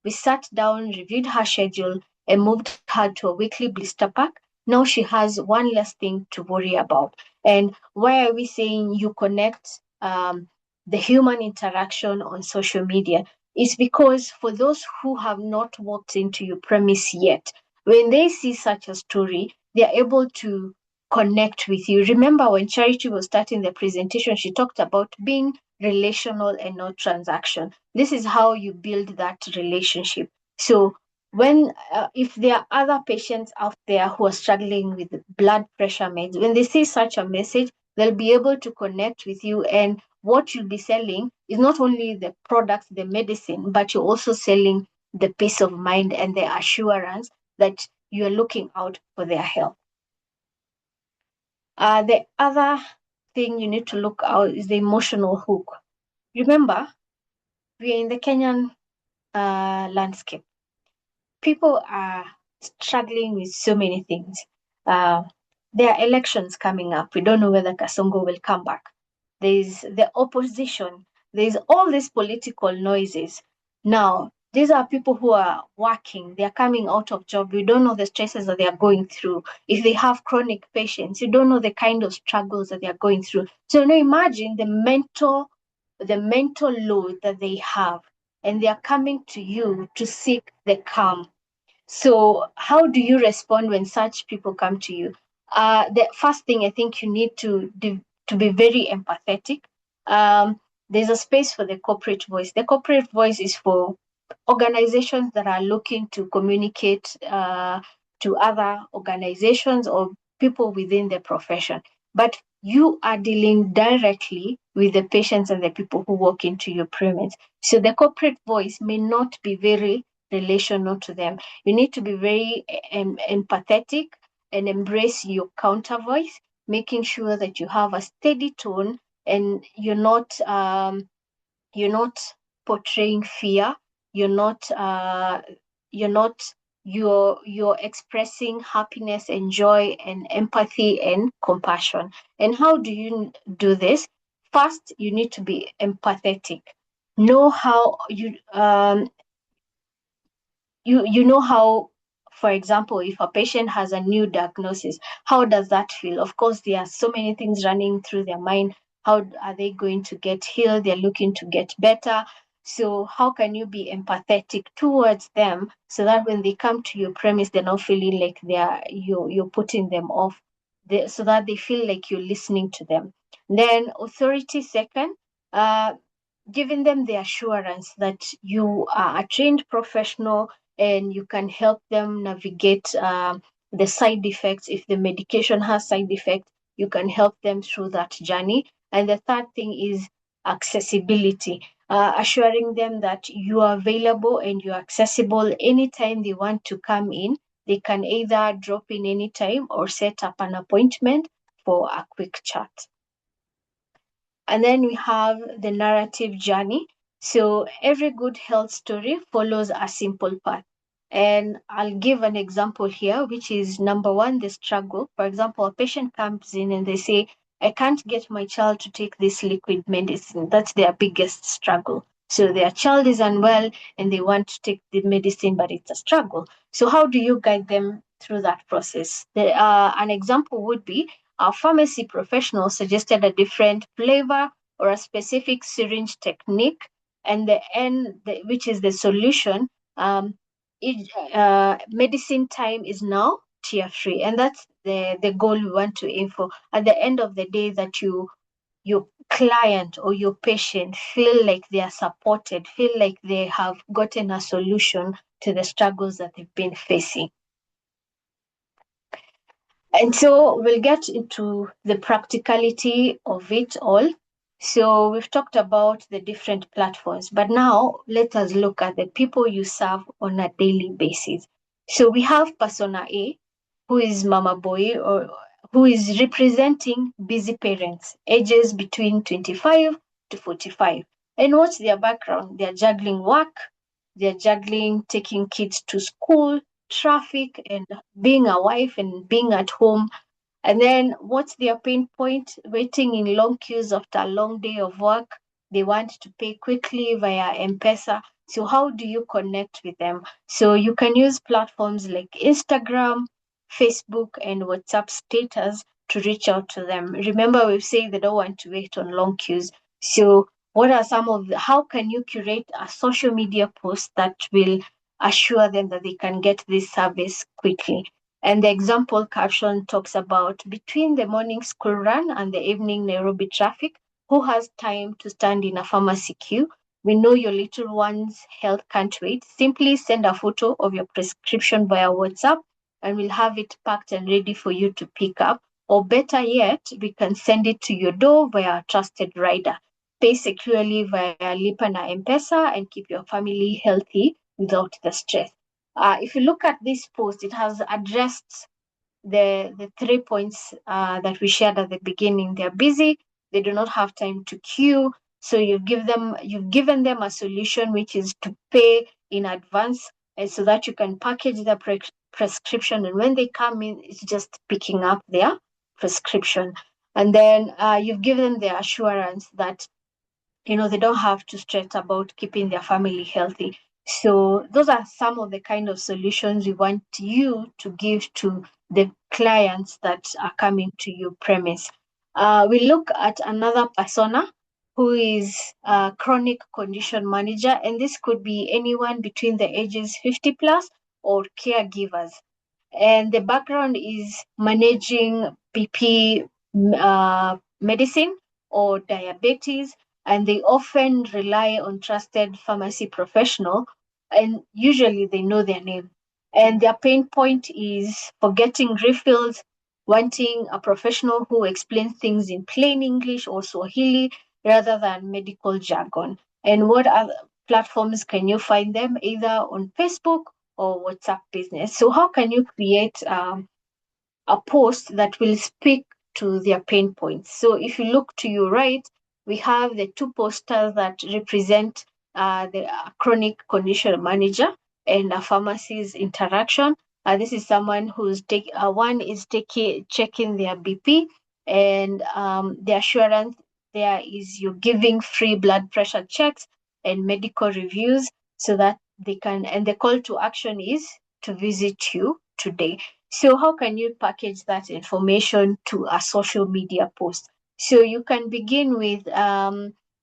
We sat down, reviewed her schedule, and moved her to a weekly blister pack. Now she has one less thing to worry about. And why are we saying you connect the human interaction on social media? Is because for those who have not walked into your premise yet, when they see such a story, they are able to connect with you. Remember when Charity was starting the presentation, she talked about being relational and not transaction. This is how you build that relationship. So when if there are other patients out there who are struggling with blood pressure meds, when they see such a message, they'll be able to connect with you, and what you'll be selling is not only the products, the medicine, but you're also selling the peace of mind and the assurance that you're looking out for their health. The other thing you need to look out is the emotional hook. Remember, we are in the Kenyan landscape. People are struggling with so many things. There are elections coming up. We don't know whether Kasongo will come back. There's the opposition. There's all these political noises. Now, these are people who are working. They are coming out of job. We don't know the stresses that they are going through. If they have chronic patients, you don't know the kind of struggles that they are going through. So now imagine the mental load that they have, and they are coming to you to seek the calm. So how do you respond when such people come to you? The first thing, I think you need to be very empathetic. There's a space for the corporate voice. The corporate voice is for organizations that are looking to communicate to other organizations or people within the profession. But you are dealing directly with the patients and the people who walk into your premise. So the corporate voice may not be very relational to them. You need to be very empathetic and embrace your counter voice. making sure that you have a steady tone and you're not portraying fear. You're not you're not you're you're expressing happiness and joy and empathy and compassion. And how do you do this? First, you need to be empathetic. Know how you know how, for example, if a patient has a new diagnosis, how does that feel? Of course, there are so many things running through their mind. How are they going to get healed? They're looking to get better. So how can you be empathetic towards them so that when they come to your premise, they're not feeling like you're putting them off, so that they feel like you're listening to them. Then authority second, uh, giving them the assurance that you are a trained professional and you can help them navigate the side effects. If the medication has side effects, you can help them through that journey. And the third thing is accessibility, assuring them that you are available and you're accessible anytime they want to come in. They can either drop in anytime or set up an appointment for a quick chat. And then we have the narrative journey. So every good health story follows a simple path. And I'll give an example here, which is number one, the struggle. For example, a patient comes in and they say, I can't get my child to take this liquid medicine. That's their biggest struggle. So their child is unwell and they want to take the medicine, but it's a struggle. So how do you guide them through that process? An example would be our pharmacy professional suggested a different flavor or a specific syringe technique, and which is the solution. Medicine time is now tear free, and that's the goal we want to aim for. At the end of the day, that your client or your patient feel like they are supported, feel like they have gotten a solution to the struggles that they've been facing. And so we'll get into the practicality of it all. So we've talked about the different platforms, but now let us look at the people you serve on a daily basis. So we have persona A, who is Mama Boy, or who is representing busy parents, ages between 25 to 45. And what's their background? They're juggling work, they're juggling taking kids to school, traffic, and being a wife and being at home. And then what's their pain point? Waiting in long queues after a long day of work. They want to pay quickly via M-Pesa. So how do you connect with them? So you can use platforms like Instagram, Facebook, and WhatsApp status to reach out to them. Remember, we've said they don't want to wait on long queues. So what are how can you curate a social media post that will assure them that they can get this service quickly? And the example caption talks about between the morning school run and the evening Nairobi traffic, who has time to stand in a pharmacy queue? We know your little one's health can't wait. Simply send a photo of your prescription via WhatsApp and we'll have it packed and ready for you to pick up. Or better yet, we can send it to your door via a trusted rider. Pay securely via Lipa na M-Pesa and keep your family healthy without the stress. If you look at this post, it has addressed the 3 points that we shared at the beginning. They're busy, they do not have time to queue. So you've given them a solution, which is to pay in advance, and so that you can package the prescription, and when they come in, it's just picking up their prescription. And then you've given them the assurance that they don't have to stress about keeping their family healthy. So those are some of the kind of solutions we want you to give to the clients that are coming to your premise. We look at another persona who is a chronic condition manager, and this could be anyone between the ages 50 plus or caregivers. And the background is managing BP medicine or diabetes, and they often rely on trusted pharmacy professional, and usually they know their name. And their pain point is forgetting refills, wanting a professional who explains things in plain English or Swahili rather than medical jargon. And what other platforms can you find them? Either on Facebook or WhatsApp business. So how can you create a post that will speak to their pain points. So if you look to your right, we have the two posters that represent the chronic condition manager and a pharmacist interaction. This is someone who's one is checking their BP, and the assurance there is you're giving free blood pressure checks and medical reviews so that they can, and the call to action is to visit you today. So how can you package that information to a social media post? So you can begin with,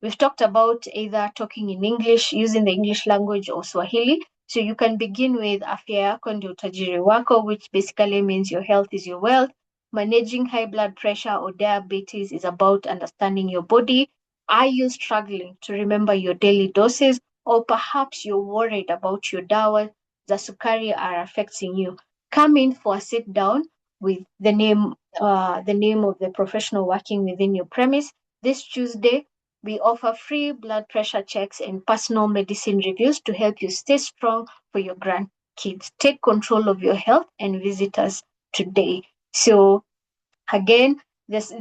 we've talked about either talking in English, using the English language or Swahili. So you can begin with afya yako ndio utajiri wako, which basically means your health is your wealth. Managing high blood pressure or diabetes is about understanding your body. Are you struggling to remember your daily doses? Or perhaps you're worried about your dawa za sukari are affecting you. Come in for a sit down with the name of the professional working within your premise. This Tuesday, we offer free blood pressure checks and personal medicine reviews to help you stay strong for your grandkids. Take control of your health and visit us today. So again, this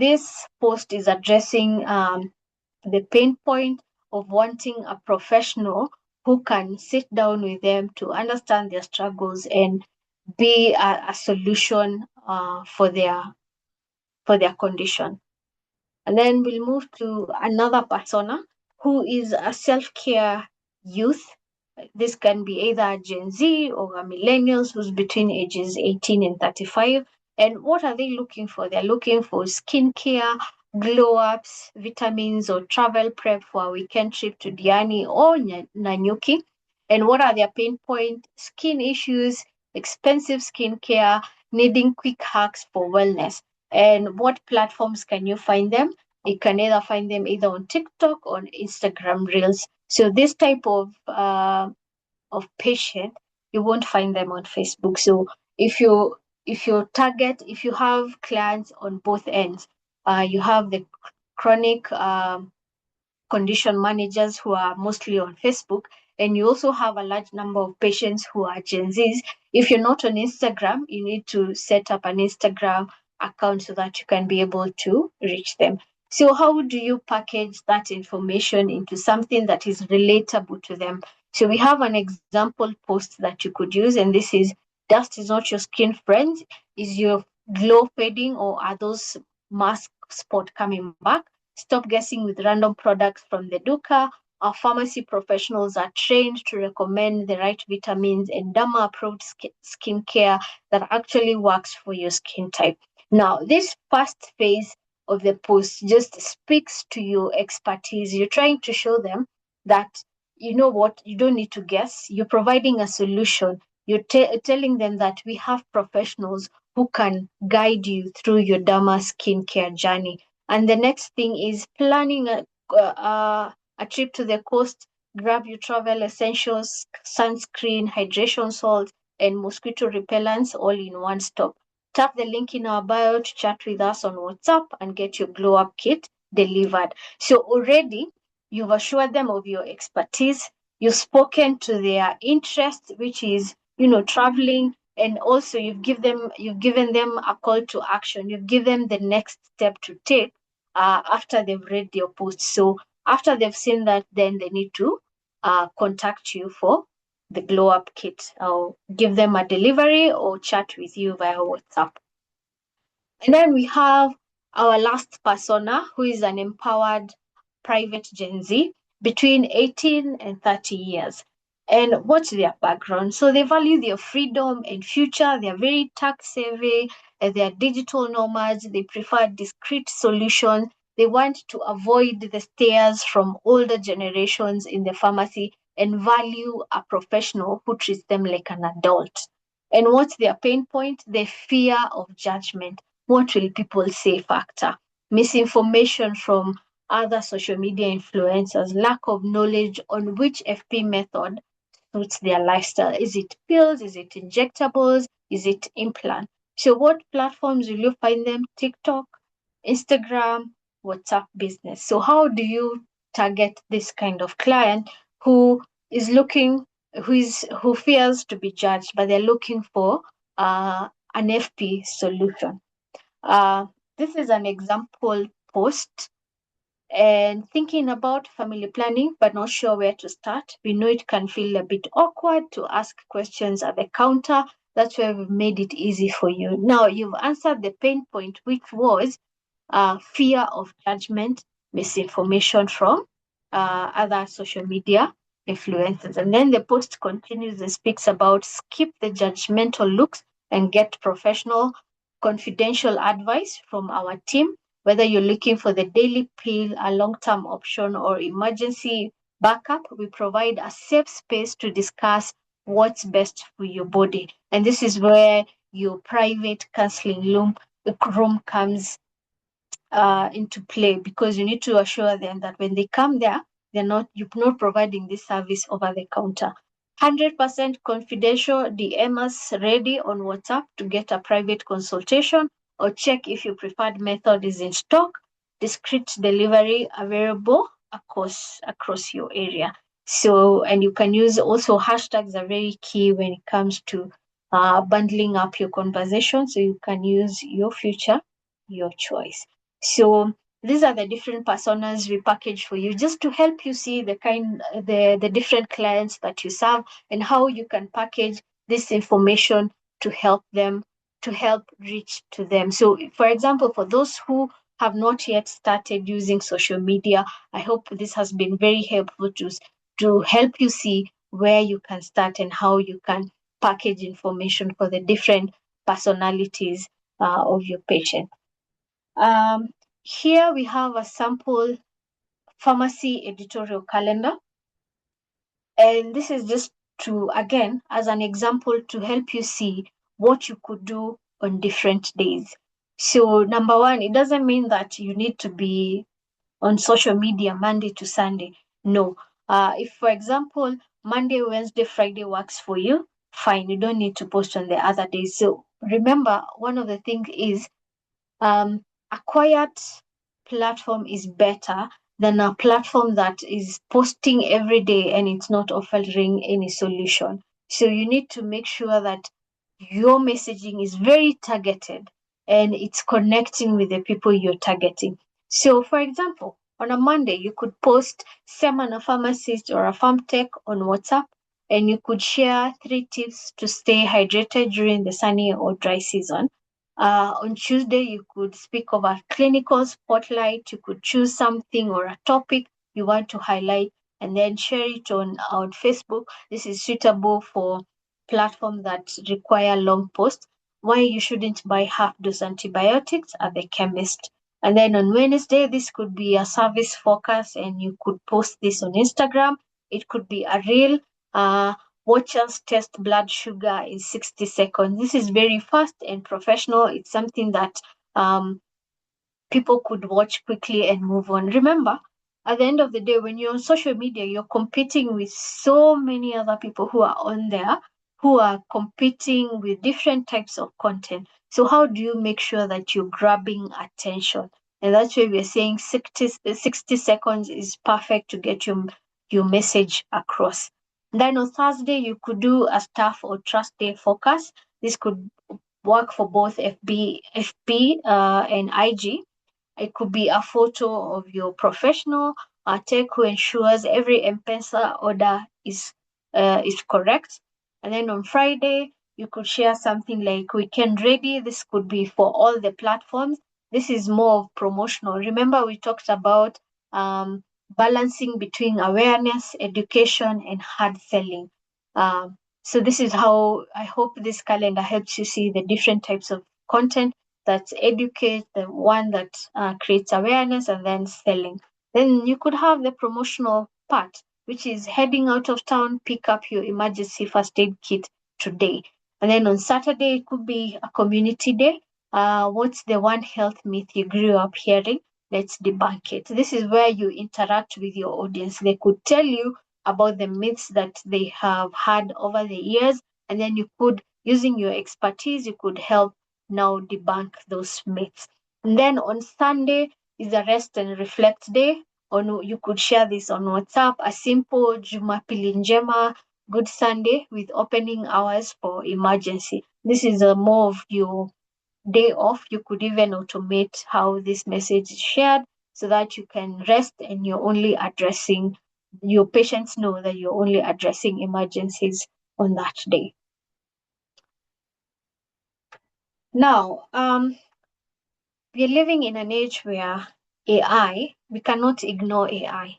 post is addressing the pain point of wanting a professional who can sit down with them to understand their struggles and be a solution for their condition. And then we'll move to another persona who is a self-care youth. This can be either a Gen Z or a millennials who's between ages 18 and 35. And what are they looking for? They're looking for skincare, glow ups, vitamins, or travel prep for a weekend trip to Diani or Nanyuki. And what are their pain points? Skin issues, expensive skincare, needing quick hacks for wellness. And what platforms can you find them? You can either find them either on TikTok or on Instagram Reels. So this type of patient, you won't find them on Facebook. So if you if you have clients on both ends, you have the chronic condition managers who are mostly on Facebook, and you also have a large number of patients who are Gen Zs. If you're not on Instagram, you need to set up an Instagram account so that you can be able to reach them. So how do you package that information into something that is relatable to them? So we have an example post that you could use, and this is: dust is not your skin friend. Is your glow fading, or are those mask spot coming back? Stop guessing with random products from the duka. Our pharmacy professionals are trained to recommend the right vitamins and derma approved skincare that actually works for your skin type. Now, this first phase of the post just speaks to your expertise. You're trying to show them that, you know what, you don't need to guess. You're providing a solution. You're telling them that we have professionals who can guide you through your derma skincare journey. And the next thing is planning a trip to the coast. Grab your travel essentials, sunscreen, hydration salt, and mosquito repellents all in one stop. Tap the link in our bio to chat with us on WhatsApp and get your glow up kit delivered. So already you've assured them of your expertise. You've spoken to their interest, which is, traveling, and also you've given them a call to action. You've given them the next step to take after they've read your post. So after they've seen that, then they need to contact you for the glow up kit, or give them a delivery or chat with you via WhatsApp. And then we have our last persona, who is an empowered private Gen Z between 18 and 30 years. And what's their background? So they value their freedom and future. They're very tech savvy. They're digital nomads. They prefer discrete solutions. They want to avoid the stares from older generations in the pharmacy and value a professional who treats them like an adult. And what's their pain point? The fear of judgment. What will people say factor? Misinformation from other social media influencers, lack of knowledge on which FP method suits their lifestyle. Is it pills? Is it injectables? Is it implant? So what platforms will you find them? TikTok, Instagram, WhatsApp business. So how do you target this kind of client who is looking, who fears to be judged, but they're looking for an FP solution? This is an example post. And thinking about family planning, but not sure where to start. We know it can feel a bit awkward to ask questions at the counter. That's why we've made it easy for you. Now, you've answered the pain point, which was fear of judgment, misinformation from other social media influencers. And then the post continues and speaks about skip the judgmental looks and get professional, confidential advice from our team. Whether you're looking for the daily pill, a long term option, or emergency backup, we provide a safe space to discuss what's best for your body. And this is where your private counseling room comes into play, because you need to assure them that when they come there, you're not providing this service over the counter. 100% confidential. DM us ready on WhatsApp to get a private consultation, or check if your preferred method is in stock. Discreet delivery available across your area. So, and you can use also hashtags are very key when it comes to bundling up your conversation. So you can use your future, your choice. So these are the different personas we package for you, just to help you see the different clients that you serve and how you can package this information to help reach to them. So for example, for those who have not yet started using social media, I hope this has been very helpful to help you see where you can start and how you can package information for the different personalities of your patient. Here we have a sample pharmacy editorial calendar. And this is just to, again, as an example to help you see what you could do on different days. So, number one, it doesn't mean that you need to be on social media Monday to Sunday. No. If, for example, Monday, Wednesday, Friday works for you, fine. You don't need to post on the other days. So, remember, one of the things is a quiet platform is better than a platform that is posting every day and it's not offering any solution. So you need to make sure that your messaging is very targeted and it's connecting with the people you're targeting. So, for example, on a Monday, you could post Seminar Pharmacist or a Farm Tech on WhatsApp, and you could share 3 tips to stay hydrated during the sunny or dry season. On Tuesday, you could speak of a clinical spotlight. You could choose something or a topic you want to highlight and then share it on Facebook. This is suitable for platforms that require long posts. Why you shouldn't buy half dose antibiotics at the chemist. And then on Wednesday, this could be a service focus and you could post this on Instagram. It could be a reel. Watch us test blood sugar in 60 seconds. This is very fast and professional. It's something that people could watch quickly and move on. Remember, at the end of the day, when you're on social media, you're competing with so many other people who are on there, who are competing with different types of content. So how do you make sure that you're grabbing attention? And that's why we're saying 60 seconds is perfect to get your message across. Then on Thursday, you could do a staff or trust day focus. This could work for both FB and IG. It could be a photo of your professional tech who ensures every M-Pesa order is correct. And then on Friday, you could share something like weekend ready. This could be for all the platforms. This is more of promotional. Remember, we talked about balancing between awareness, education, and hard selling. So this is how I hope this calendar helps you see the different types of content that educate, the one that creates awareness, and then selling. Then you could have the promotional part, which is heading out of town, pick up your emergency first aid kit today. And then on Saturday, it could be a community day. What's the one health myth you grew up hearing? Let's debunk it. This is where you interact with your audience. They could tell you about the myths that they have had over the years, and then you could, using your expertise, you could help now debunk those myths. And then on Sunday is a rest and reflect day. You could share this on WhatsApp, a simple Jumapili Njema, Good Sunday with opening hours for emergency. This is a more of your day off, you could even automate how this message is shared so that you can rest and you're only addressing, your patients know that you're only addressing emergencies on that day. Now, we're living in an age where we cannot ignore AI.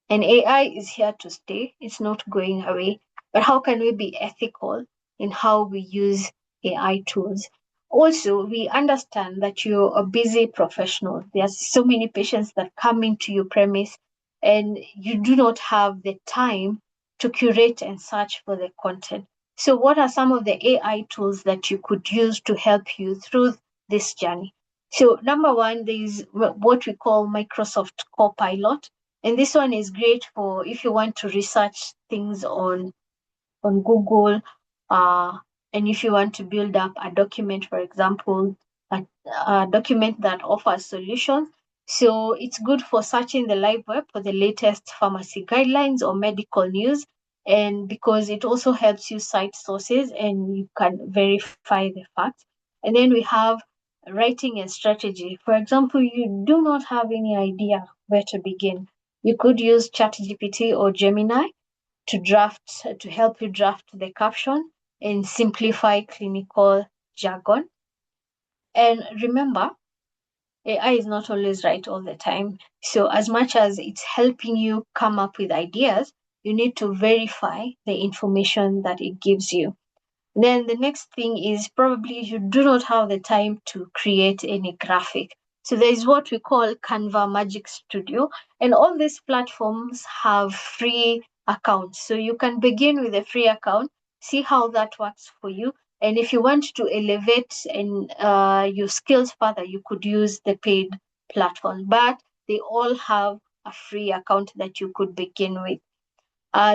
And AI is here to stay, it's not going away. But how can we be ethical in how we use AI tools? Also, we understand that you're a busy professional. There are so many patients that come into your premise, and you do not have the time to curate and search for the content. So, what are some of the AI tools that you could use to help you through this journey? So, number one, there is what we call Microsoft Copilot, and this one is great for if you want to research things on Google, uh, and if you want to build up a document, for example, a document that offers solutions. So it's good for searching the live web for the latest pharmacy guidelines or medical news, and because it also helps you cite sources and you can verify the facts. And then we have writing and strategy. For example, you do not have any idea where to begin. You could use ChatGPT or Gemini to help you draft the caption and simplify clinical jargon. And remember, AI is not always right all the time. So as much as it's helping you come up with ideas, you need to verify the information that it gives you. Then the next thing is probably you do not have the time to create any graphic. So there is what we call Canva Magic Studio, and all these platforms have free accounts. So you can begin with a free account, see how that works for you. And if you want to elevate and your skills further, you could use the paid platform. But they all have a free account that you could begin with.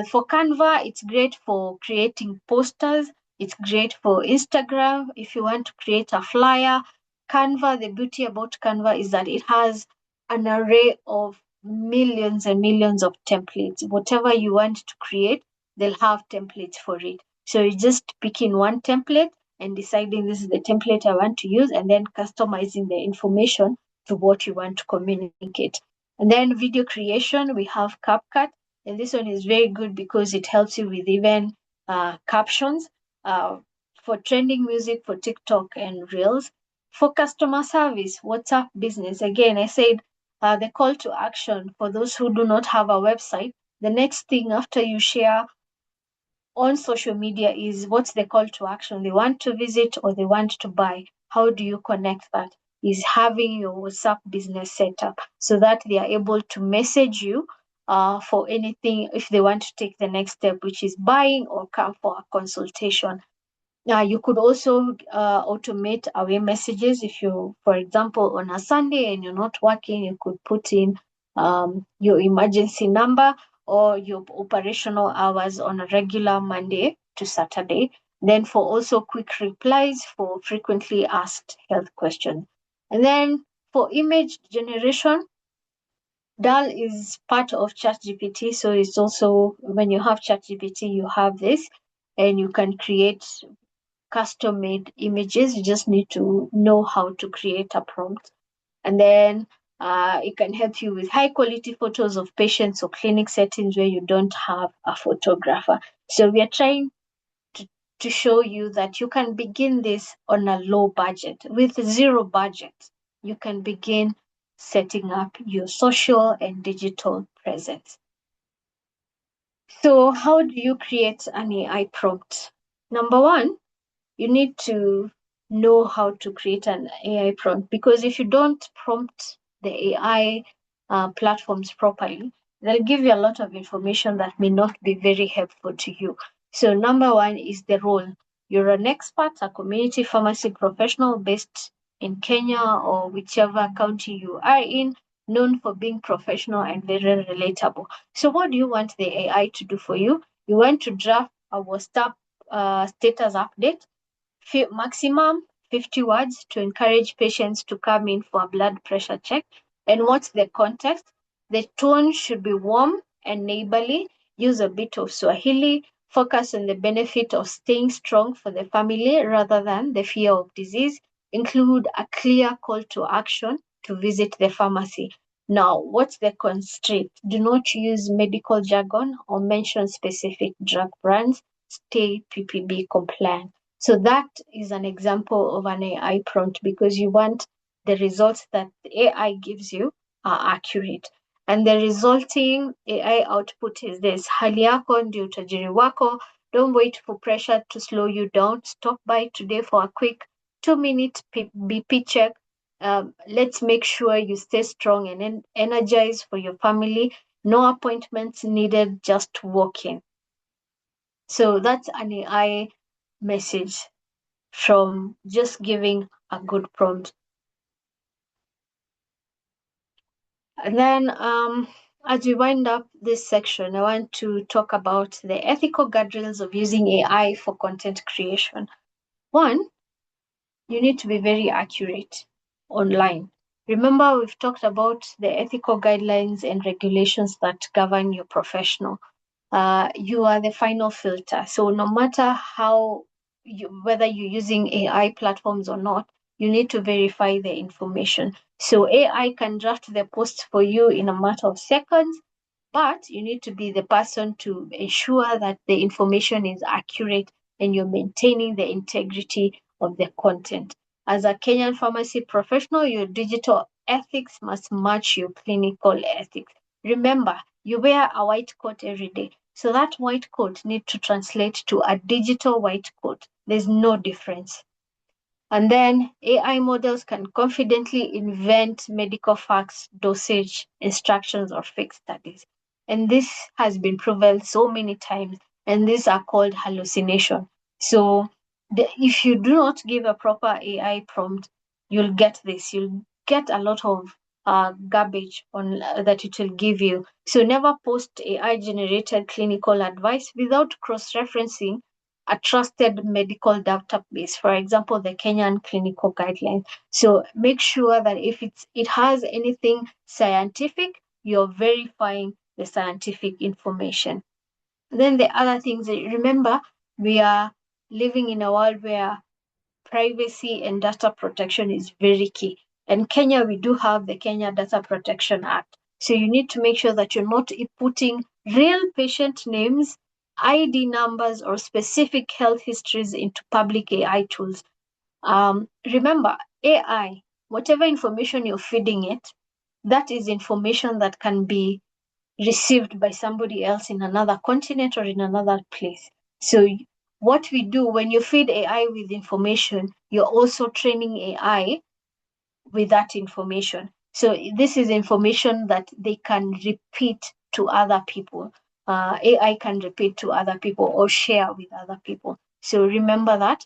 For Canva, it's great for creating posters. It's great for Instagram. If you want to create a flyer, Canva, the beauty about Canva is that it has an array of millions and millions of templates. Whatever you want to create, they'll have templates for it. So you're just picking one template and deciding this is the template I want to use, and then customizing the information to what you want to communicate. And then video creation, we have CapCut. And this one is very good because it helps you with even captions for trending music for TikTok and Reels. For customer service, WhatsApp business, again, I said the call to action for those who do not have a website. The next thing after you share on social media is what's the call to action? They want to visit or they want to buy. How do you connect that? Is having your WhatsApp business set up so that they are able to message you for anything if they want to take the next step, which is buying or come for a consultation. You could also automate away messages. If you, for example, on a Sunday and you're not working, you could put in your emergency number or your operational hours on a regular Monday to Saturday. Then for also quick replies for frequently asked health questions. And then for image generation, DAL is part of ChatGPT. So it's also, when you have ChatGPT, you have this, and you can create custom made images. You just need to know how to create a prompt. And then it can help you with high quality photos of patients or clinic settings where you don't have a photographer. So we are trying to show you that you can begin this on a low budget. With zero budget, you can begin setting up your social and digital presence. So how do you create an AI prompt? Number one, you need to know how to create an AI prompt, because if you don't prompt the AI platforms properly, they'll give you a lot of information that may not be very helpful to you. So number one is the role. You're an expert, a community pharmacy professional based in Kenya or whichever county you are in, known for being professional and very relatable. So what do you want the AI to do for you? You want to draft a WhatsApp status update, maximum 50 words, to encourage patients to come in for a blood pressure check. And what's the context? The tone should be warm and neighborly. Use a bit of Swahili. Focus on the benefit of staying strong for the family rather than the fear of disease. include a clear call to action to visit the pharmacy. Now, what's the constraint? Do not use medical jargon or mention specific drug brands. Stay PPB compliant. So that is an example of an AI prompt, because you want the results that the AI gives you are accurate. And the resulting AI output is this: hali yako ndio utajiri wako. Don't wait for pressure to slow you down. Stop by today for a quick 2-minute BP check. Let's make sure you stay strong and energized for your family. No appointments needed, just walk in. So that's an AI message from just giving a good prompt. And then as we wind up this section, I want to talk about the ethical guardrails of using AI for content creation. One, you need to be very accurate online. Remember, we've talked about the ethical guidelines and regulations that govern your professional. You are the final filter. So no matter whether you're using AI platforms or not, you need to verify the information. So AI can draft the post for you in a matter of seconds, but you need to be the person to ensure that the information is accurate and you're maintaining the integrity of the content. As a Kenyan pharmacy professional, your digital ethics must match your clinical ethics. Remember, you wear a white coat every day. So that white coat needs to translate to a digital white coat. There's no difference. And then AI models can confidently invent medical facts, dosage, instructions, or fake studies. And this has been proven so many times, and these are called hallucination. So if you do not give a proper AI prompt, you'll get this. You'll get a lot of garbage on that it will give you. So never post AI generated clinical advice without cross-referencing a trusted medical database, for example, the Kenyan clinical guidelines. So make sure that if it has anything scientific, you're verifying the scientific information. Then the other things, remember, we are living in a world where privacy and data protection is very key. In Kenya, we do have the Kenya Data Protection Act. So you need to make sure that you're not putting real patient names, ID numbers, or specific health histories into public AI tools. Remember, AI, whatever information you're feeding it, that is information that can be received by somebody else in another continent or in another place. So what we do when you feed AI with information, you're also training AI with that information. So this is information that they can repeat to other people. AI can repeat to other people or share with other people. So remember that,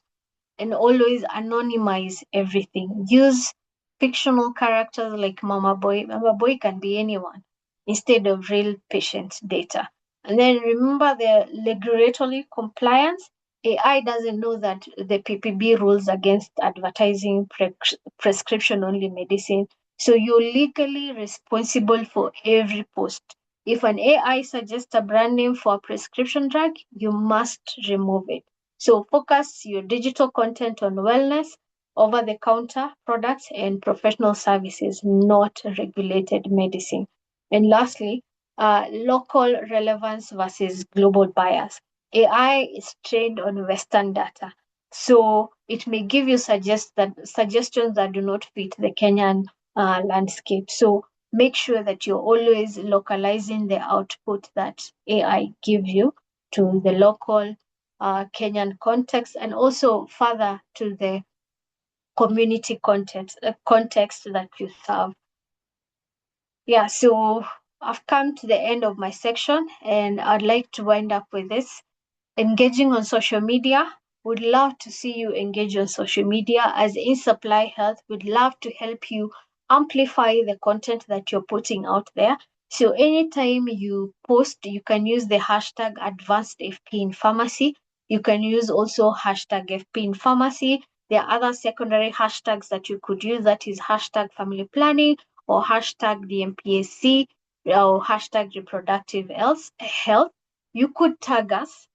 and always anonymize everything. Use fictional characters like Mama Boy. Mama Boy can be anyone instead of real patient data. And then remember the regulatory compliance. AI doesn't know that the PPB rules against advertising prescription only medicine. So you're legally responsible for every post. If an AI suggests a brand name for a prescription drug, you must remove it. So focus your digital content on wellness, over-the-counter products, and professional services, not regulated medicine. And lastly, local relevance versus global bias. AI is trained on Western data, so it may give you suggestions that do not fit the Kenyan landscape. So make sure that you're always localizing the output that AI gives you to the local Kenyan context, and also further to the community context that you serve. Yeah, so I've come to the end of my section, and I'd like to wind up with this. Engaging on social media. Would love to see you engage on social media. As in Supply Health, would love to help you amplify the content that you're putting out there. So anytime you post, you can use the hashtag advanced FP in pharmacy. You can use also hashtag FP in pharmacy. There are other secondary hashtags that you could use, that is hashtag family planning or hashtag DMPSC or hashtag reproductive health. You could tag us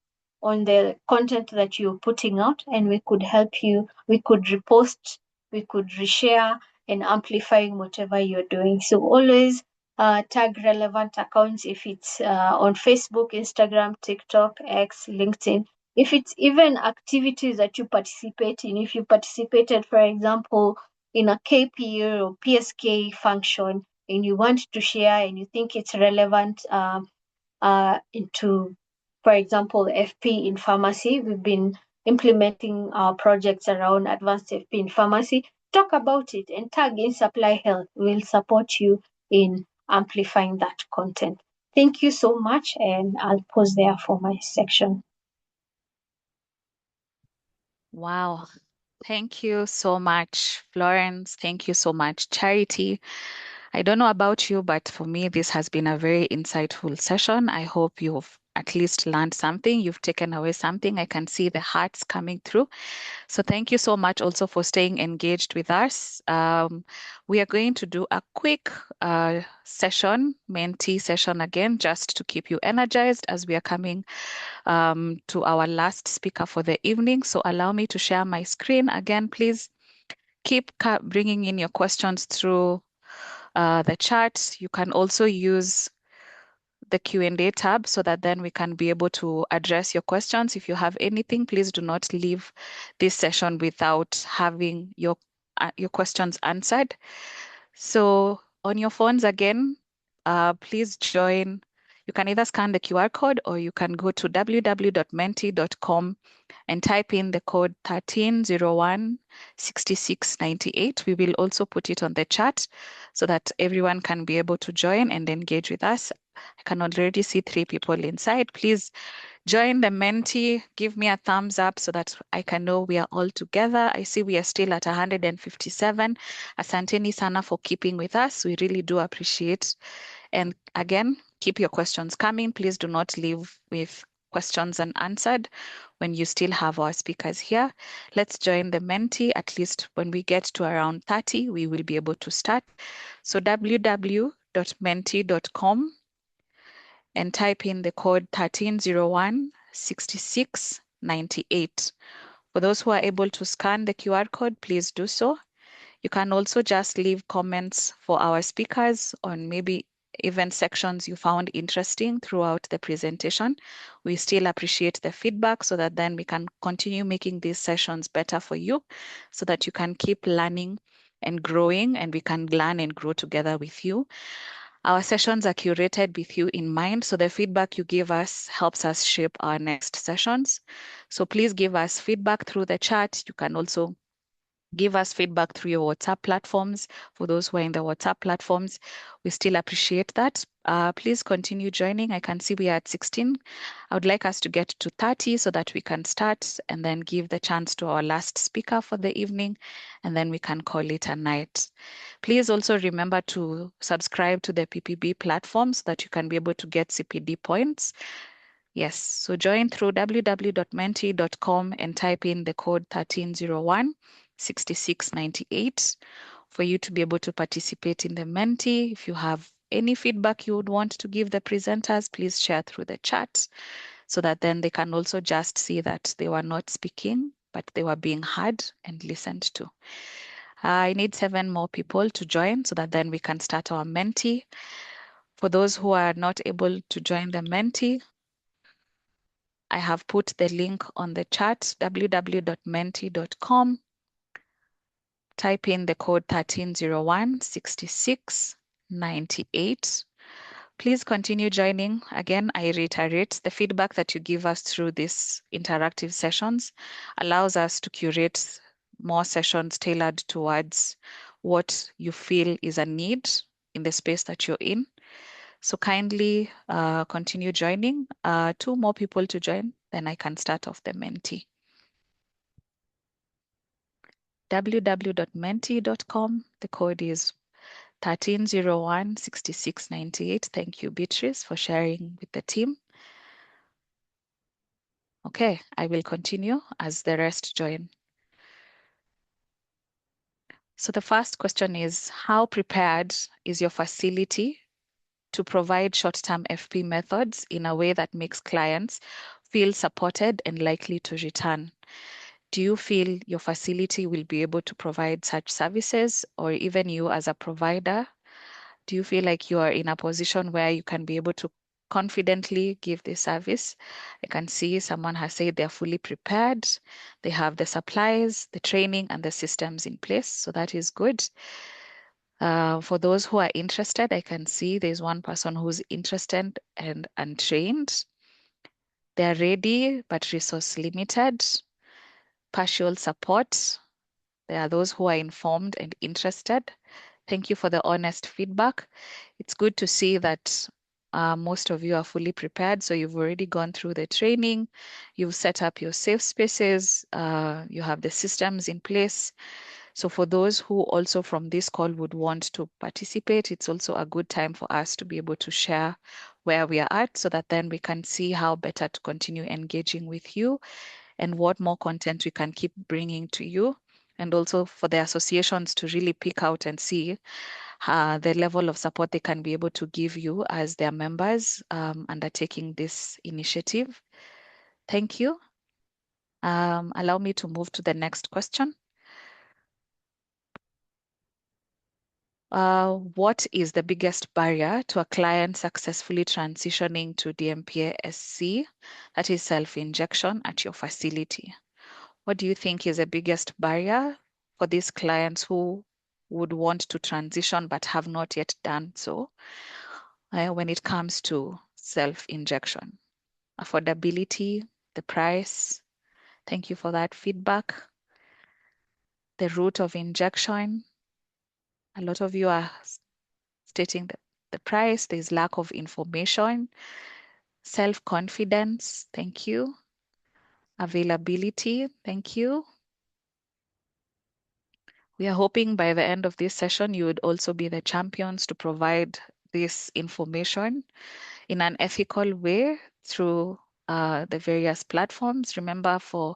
on the content that you're putting out, and we could help you. We could repost we could reshare and amplifying whatever you're doing. So always tag relevant accounts if it's on Facebook, Instagram, TikTok, X, LinkedIn. If it's even activities that you participate in, if you participated, for example, in a KPA or PSK function and you want to share and you think it's relevant into, for example, FP in pharmacy, we've been implementing our projects around advanced FP in pharmacy. Talk about it and tag in Supply Health. We'll support you in amplifying that content. Thank you so much, and I'll pause there for my section. Wow. Thank you so much, Florence. Thank you so much, Charity. I don't know about you, but for me, this has been a very insightful session. I hope you've at least learned something. You've taken away something. I can see the hearts coming through. So thank you so much also for staying engaged with us. We are going to do a quick session, mentee session again, just to keep you energized as we are coming to our last speaker for the evening. So allow me to share my screen again, please. Keep bringing in your questions through the chat. You can also use the Q&A tab so that then we can be able to address your questions. If you have anything, please do not leave this session without having your questions answered. So on your phones again, please join. You can either scan the QR code or you can go to www.menti.com and type in the code 13016698. We will also put it on the chat so that everyone can be able to join and engage with us. I can already see 3 people inside. Please join the Menti. Give me a thumbs up so that I can know we are all together. I see we are still at 157. Asanteni sana for keeping with us. We really do appreciate. And again, keep your questions coming. Please do not leave with questions unanswered when you still have our speakers here. Let's join the Menti. At least when we get to around 30, we will be able to start. So www.menti.com and type in the code 13016698. For those who are able to scan the QR code, please do so. You can also just leave comments for our speakers on maybe even sections you found interesting throughout the presentation. We still appreciate the feedback so that then we can continue making these sessions better for you so that you can keep learning and growing and we can learn and grow together with you. Our sessions are curated with you in mind, so the feedback you give us helps us shape our next sessions. So please give us feedback through the chat. You can also give us feedback through your WhatsApp platforms. For those who are in the WhatsApp platforms, we still appreciate that. Please continue joining. I can see we are at 16. I would like us to get to 30 so that we can start and then give the chance to our last speaker for the evening, and then we can call it a night. Please also remember to subscribe to the PPB platform so that you can be able to get CPD points. Yes, so join through www.menti.com and type in the code 13016698 for you to be able to participate in the Menti. If you have any feedback you would want to give the presenters, please share through the chat so that then they can also just see that they were not speaking, but they were being heard and listened to. I need 7 more people to join so that then we can start our Menti. For those who are not able to join the Menti, I have put the link on the chat, www.menti.com. Type in the code 13016698. Please continue joining. Again, I reiterate, the feedback that you give us through these interactive sessions allows us to curate more sessions tailored towards what you feel is a need in the space that you're in. So kindly continue joining. 2 more people to join, then I can start off the Menti. www.menti.com. The code is 13016698. Thank you, Beatrice, for sharing with the team. Okay, I will continue as the rest join. So the first question is, how prepared is your facility to provide short-term FP methods in a way that makes clients feel supported and likely to return? Do you feel your facility will be able to provide such services, or even you as a provider? Do you feel like you are in a position where you can be able to confidently give this service? I can see someone has said they're fully prepared. They have the supplies, the training, and the systems in place. So that is good. For those who are interested, I can see there's one person who's interested and untrained. They're ready, but resource limited. Partial support. There are those who are informed and interested. Thank you for the honest feedback. It's good to see that most of you are fully prepared. So you've already gone through the training, you've set up your safe spaces, you have the systems in place. So for those who also from this call would want to participate, it's also a good time for us to be able to share where we are at so that then we can see how better to continue engaging with you and what more content we can keep bringing to you. And also for the associations to really pick out and see the level of support they can be able to give you as their members undertaking this initiative. Thank you. Allow me to move to the next question. What is the biggest barrier to a client successfully transitioning to DMPA SC, that is self-injection, at your facility? What do you think is the biggest barrier for these clients who would want to transition but have not yet done so when it comes to self-injection? Affordability, the price. Thank you for that feedback. The route of injection. A lot of you are stating that the price, there's lack of information, self-confidence. Thank you. Availability. Thank you. We are hoping by the end of this session, you would also be the champions to provide this information in an ethical way through the various platforms. Remember, for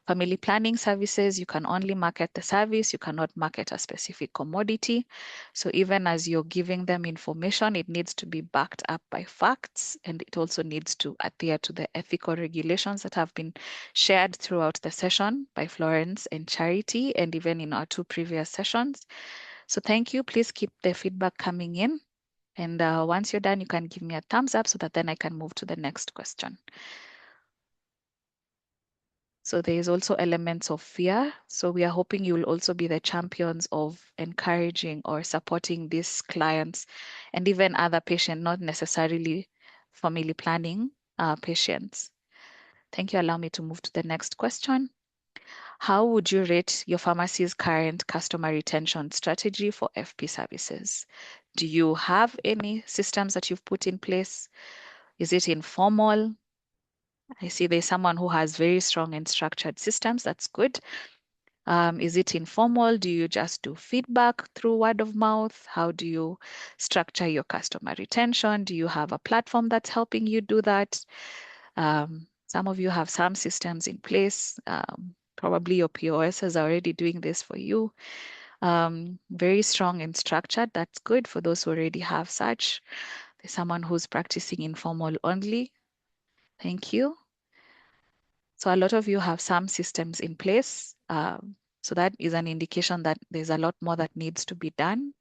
family planning services, you can only market the service, you cannot market a specific commodity. So even as you're giving them information, it needs to be backed up by facts, and it also needs to adhere to the ethical regulations that have been shared throughout the session by Florence and Charity, and even in our two previous sessions. So thank you. Please keep the feedback coming in. And once you're done, you can give me a thumbs up so that then I can move to the next question. So there is also elements of fear. So we are hoping you will also be the champions of encouraging or supporting these clients and even other patients, not necessarily family planning patients. Thank you. Allow me to move to the next question. How would you rate your pharmacy's current customer retention strategy for FP services? Do you have any systems that you've put in place? Is it informal? I see there's someone who has very strong and structured systems. That's good. Is it informal? Do you just do feedback through word of mouth? How do you structure your customer retention? Do you have a platform that's helping you do that? Some of you have some systems in place. Probably your POS is already doing this for you. Very strong and structured. That's good for those who already have such. There's someone who's practicing informal only. Thank you. So a lot of you have some systems in place. So that is an indication that there's a lot more that needs to be done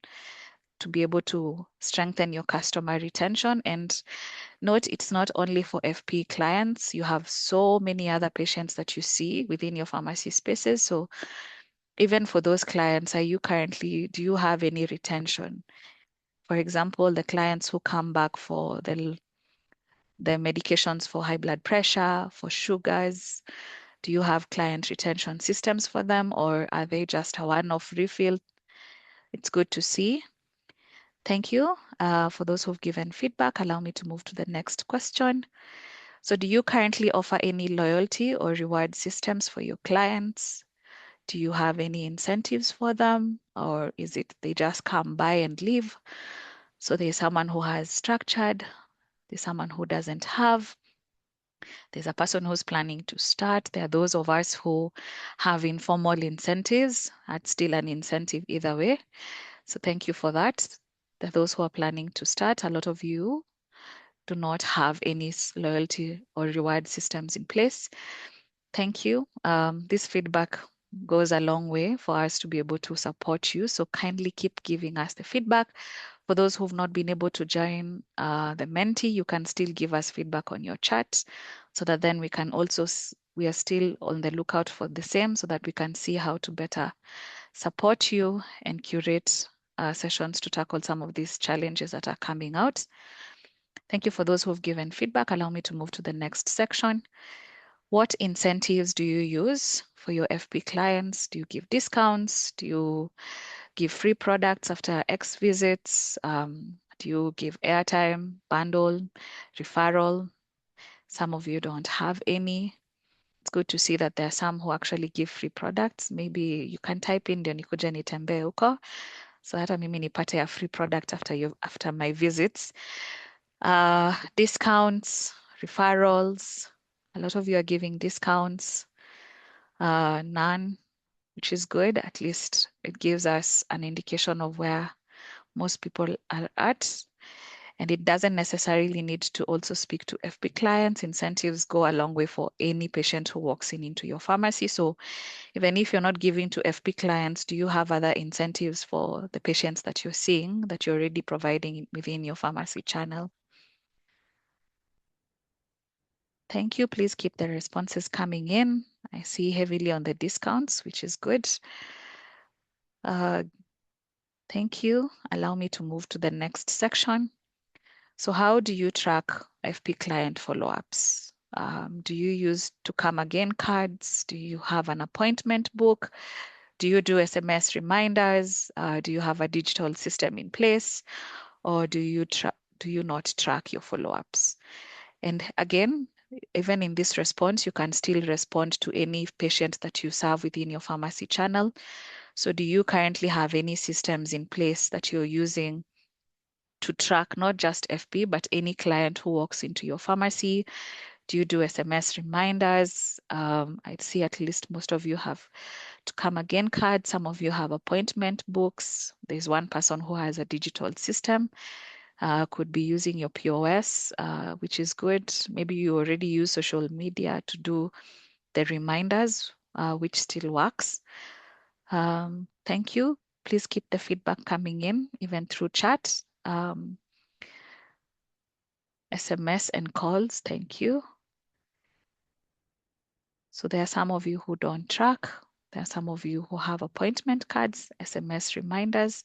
to be able to strengthen your customer retention. And note, it's not only for FP clients. You have so many other patients that you see within your pharmacy spaces. So even for those clients, do you have any retention? For example, the clients who come back for the medications for high blood pressure, for sugars, do you have client retention systems for them, or are they just a one-off refill? It's good to see. Thank you. For those who've given feedback, allow me to move to the next question. So do you currently offer any loyalty or reward systems for your clients? Do you have any incentives for them, or is it they just come by and leave? So there's someone who has structured, there's someone who doesn't have, there's a person who's planning to start. There are those of us who have informal incentives. That's still an incentive either way. So thank you for that. There are those who are planning to start. A lot of you do not have any loyalty or reward systems in place. Thank you. This feedback goes a long way for us to be able to support you. So kindly keep giving us the feedback. For those who've not been able to join the Menti, you can still give us feedback on your chat so that then we can also, we are still on the lookout for the same so that we can see how to better support you and curate sessions to tackle some of these challenges that are coming out. Thank you for those who've given feedback. Allow me to move to the next section. What incentives do you use for your FP clients? Do you give discounts? Do you give free products after X visits? Do you give airtime, bundle, referral? Some of you don't have any. It's good to see that there are some who actually give free products. Maybe you can type in ndio nikuje nitembee huko so hata mimi nipate a free product after my visits. Discounts, referrals. A lot of you are giving discounts. None, which is good. At least it gives us an indication of where most people are at. And it doesn't necessarily need to also speak to FP clients. Incentives go a long way for any patient who walks in into your pharmacy. So even if you're not giving to FP clients, do you have other incentives for the patients that you're seeing that you're already providing within your pharmacy channel? Thank you. Please keep the responses coming in. I see heavily on the discounts, which is good. Thank you. Allow me to move to the next section. So how do you track FP client follow-ups? Do you use to come again cards? Do you have an appointment book? Do you do SMS reminders? Do you have a digital system in place? Or do you not track your follow-ups? And again, even in this response, you can still respond to any patient that you serve within your pharmacy channel. So do you currently have any systems in place that you're using to track not just FP, but any client who walks into your pharmacy? Do you do SMS reminders? I'd see at least most of you have to come again card. Some of you have appointment books. There's one person who has a digital system, could be using your POS, which is good. Maybe you already use social media to do the reminders, which still works. Thank you. Please keep the feedback coming in, even through chat, SMS and calls. Thank you. So there are some of you who don't track. There are some of you who have appointment cards, SMS reminders.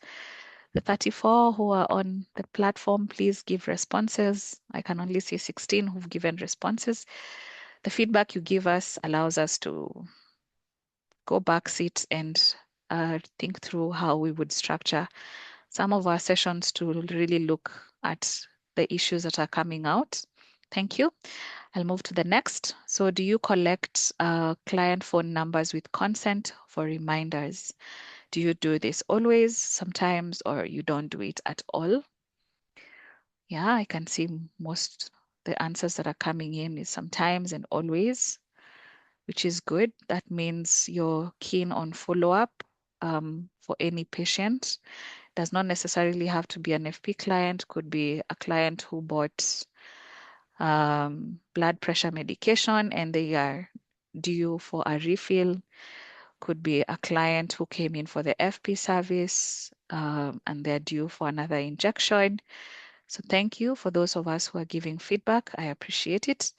The 34 who are on the platform, please give responses. I can only see 16 who've given responses. The feedback you give us allows us to go back, sit, and think through how we would structure some of our sessions to really look at the issues that are coming out. Thank you. I'll move to the next. So do you collect client phone numbers with consent for reminders? Do you do this always, sometimes, or you don't do it at all? Yeah, I can see most the answers that are coming in is sometimes and always, which is good. That means you're keen on follow-up for any patient. Does not necessarily have to be an FP client, could be a client who bought blood pressure medication and they are due for a refill. Could be a client who came in for the FP service and they're due for another injection. So thank you for those of us who are giving feedback. I appreciate it.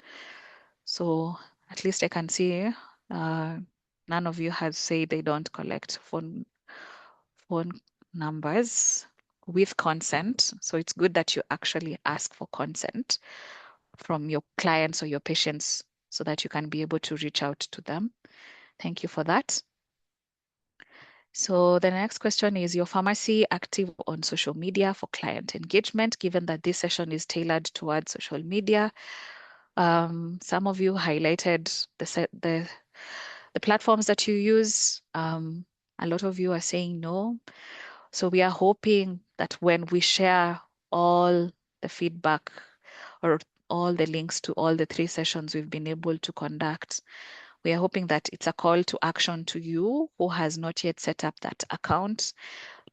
So at least I can see none of you has said they don't collect phone numbers with consent. So it's good that you actually ask for consent from your clients or your patients so that you can be able to reach out to them. Thank you for that. So the next question is your pharmacy active on social media for client engagement, given that this session is tailored towards social media? Some of you highlighted the platforms that you use. A lot of you are saying no. So we are hoping that when we share all the feedback or all the links to all the 3 sessions we've been able to conduct, we are hoping that it's a call to action to you who has not yet set up that account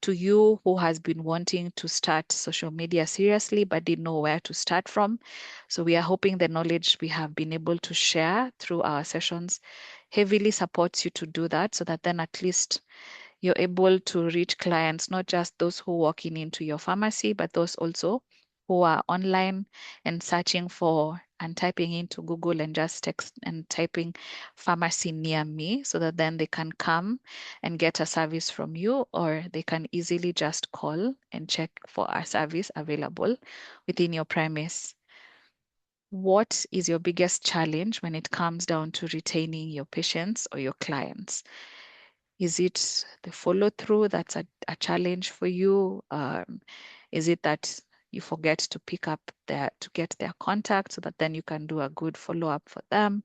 to you who has been wanting to start social media seriously but didn't know where to start from. So we are hoping the knowledge we have been able to share through our sessions heavily supports you to do that, so that then at least you're able to reach clients, not just those who walk in into your pharmacy, but those also who are online and searching for and typing into Google and just text and typing pharmacy near me, so that then they can come and get a service from you, or they can easily just call and check for a service available within your premise. What is your biggest challenge when it comes down to retaining your patients or your clients? Is it the follow through that's a challenge for you? Is it that you forget to pick up to get their contact so that then you can do a good follow up for them?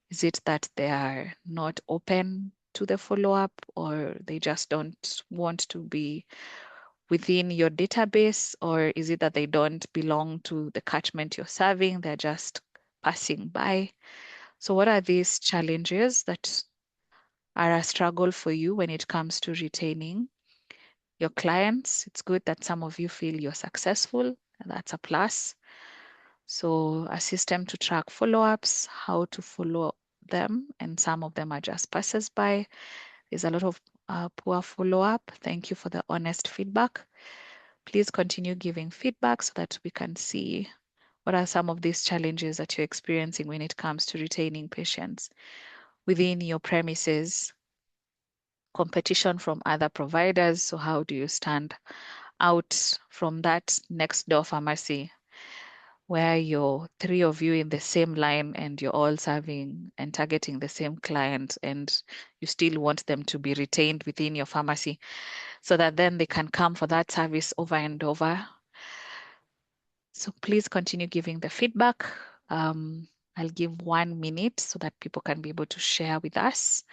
Is it that they are not open to the follow up, or they just don't want to be within your database? Or is it that they don't belong to the catchment you're serving? They're just passing by. So, what are these challenges that are a struggle for you when it comes to retaining your clients? It's good that some of you feel you're successful, and that's a plus. So, a system to track follow ups, how to follow them, and some of them are just passes by. There's a lot of poor follow up. Thank you for the honest feedback. Please continue giving feedback so that we can see what are some of these challenges that you're experiencing when it comes to retaining patients within your premises. Competition from other providers. So, how do you stand out from that next door pharmacy where you're three of you in the same line and you're all serving and targeting the same client, and you still want them to be retained within your pharmacy so that then they can come for that service over and over? So, please continue giving the feedback. I'll give 1 minute so that people can be able to share with us.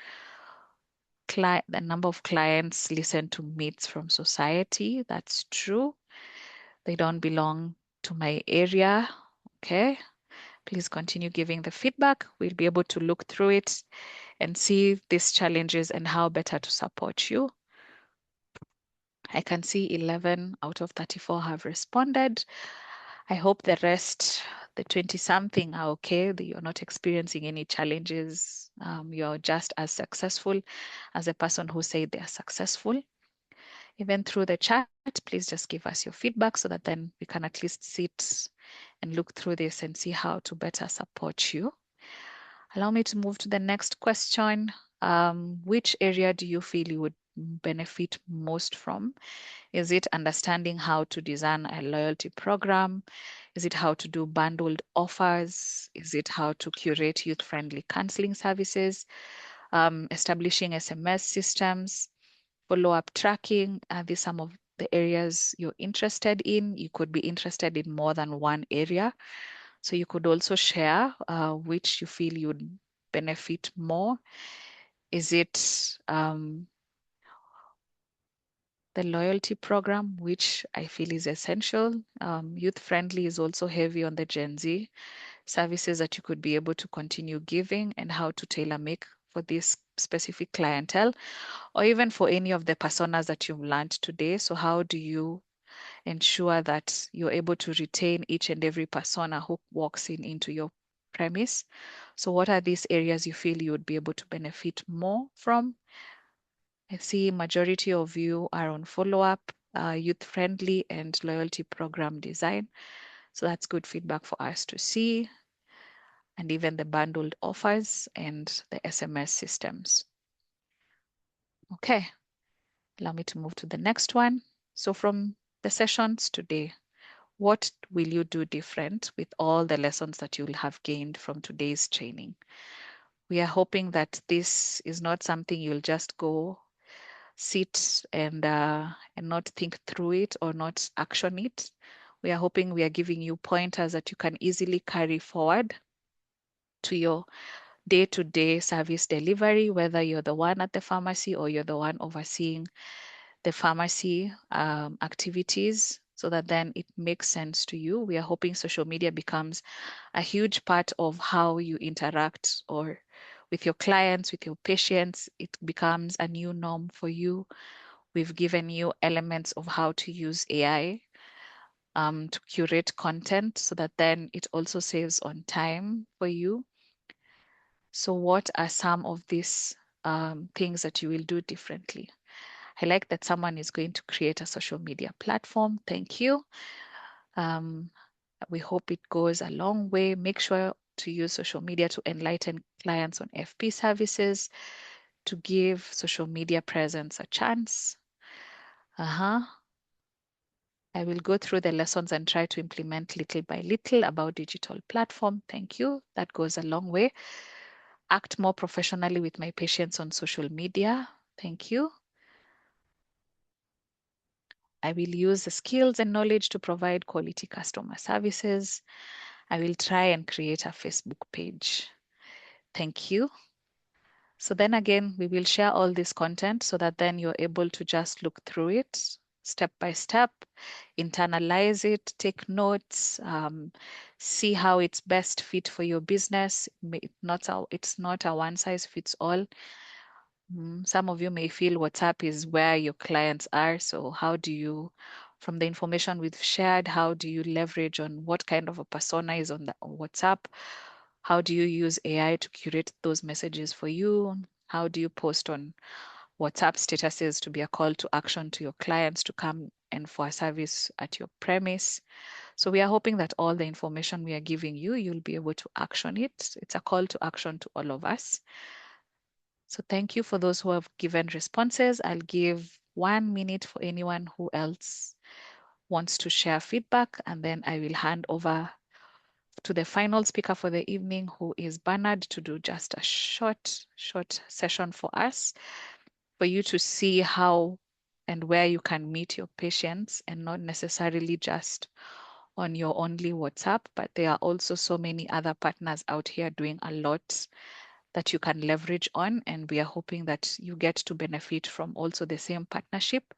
The number of clients listen to myths from society. That's true. They don't belong to my area. Okay. Please continue giving the feedback. We'll be able to look through it and see these challenges and how better to support you. I can see 11 out of 34 have responded. I hope the rest, the 20 something, are okay, that you're not experiencing any challenges. You're just as successful as a person who said they're successful. Even through the chat, please just give us your feedback so that then we can at least sit and look through this and see how to better support you. Allow me to move to the next question. Which area do you feel you would benefit most from? Is it understanding how to design a loyalty program? Is it how to do bundled offers? Is it how to curate youth-friendly counseling services? Establishing SMS systems? Follow-up tracking? Are these some of the areas you're interested in? You could be interested in more than one area. So you could also share which you feel you'd benefit more. Is it the loyalty program, which I feel is essential? Youth friendly is also heavy on the Gen Z services that you could be able to continue giving, and how to tailor make for this specific clientele, or even for any of the personas that you've learned today. So how do you ensure that you're able to retain each and every persona who walks in into your premise? So what are these areas you feel you would be able to benefit more from? I see majority of you are on follow-up, youth-friendly, and loyalty program design. So that's good feedback for us to see. And even the bundled offers and the SMS systems. Okay, allow me to move to the next one. So from the sessions today, what will you do different with all the lessons that you'll have gained from today's training? We are hoping that this is not something you'll just go sit and not think through it or not action it. We are hoping we are giving you pointers that you can easily carry forward to your day-to-day service delivery, whether you're the one at the pharmacy or you're the one overseeing the pharmacy activities, so that then it makes sense to you. We are hoping social media becomes a huge part of how you interact or with your clients, with your patients. It becomes a new norm for you. We've given you elements of how to use AI to curate content so that then it also saves on time for you. So what are some of these things that you will do differently? I like that someone is going to create a social media platform. Thank you. We hope it goes a long way. Make sure to use social media to enlighten clients on FP services, to give social media presence a chance. I will go through the lessons and try to implement little by little about digital platform. Thank you. That goes a long way. Act more professionally with my patients on social media. Thank you. I will use the skills and knowledge to provide quality customer services. I will try and create a Facebook page. Thank you. So then again, we will share all this content so that then you're able to just look through it step by step, internalize it, take notes, see how it's best fit for your business. It's not a one size fits all. Some of you may feel WhatsApp is where your clients are. So how do you, from the information we've shared, how do you leverage on what kind of a persona is on the WhatsApp? How do you use AI to curate those messages for you? How do you post on WhatsApp statuses to be a call to action to your clients to come and for a service at your premise? So we are hoping that all the information we are giving you, you'll be able to action it. It's a call to action to all of us. So thank you for those who have given responses. I'll give 1 minute for anyone who else wants to share feedback, and then I will hand over to the final speaker for the evening, who is Bernard, to do just a short session for us, for you to see how and where you can meet your patients, and not necessarily just on your only WhatsApp, but there are also so many other partners out here doing a lot that you can leverage on. And we are hoping that you get to benefit from also the same partnership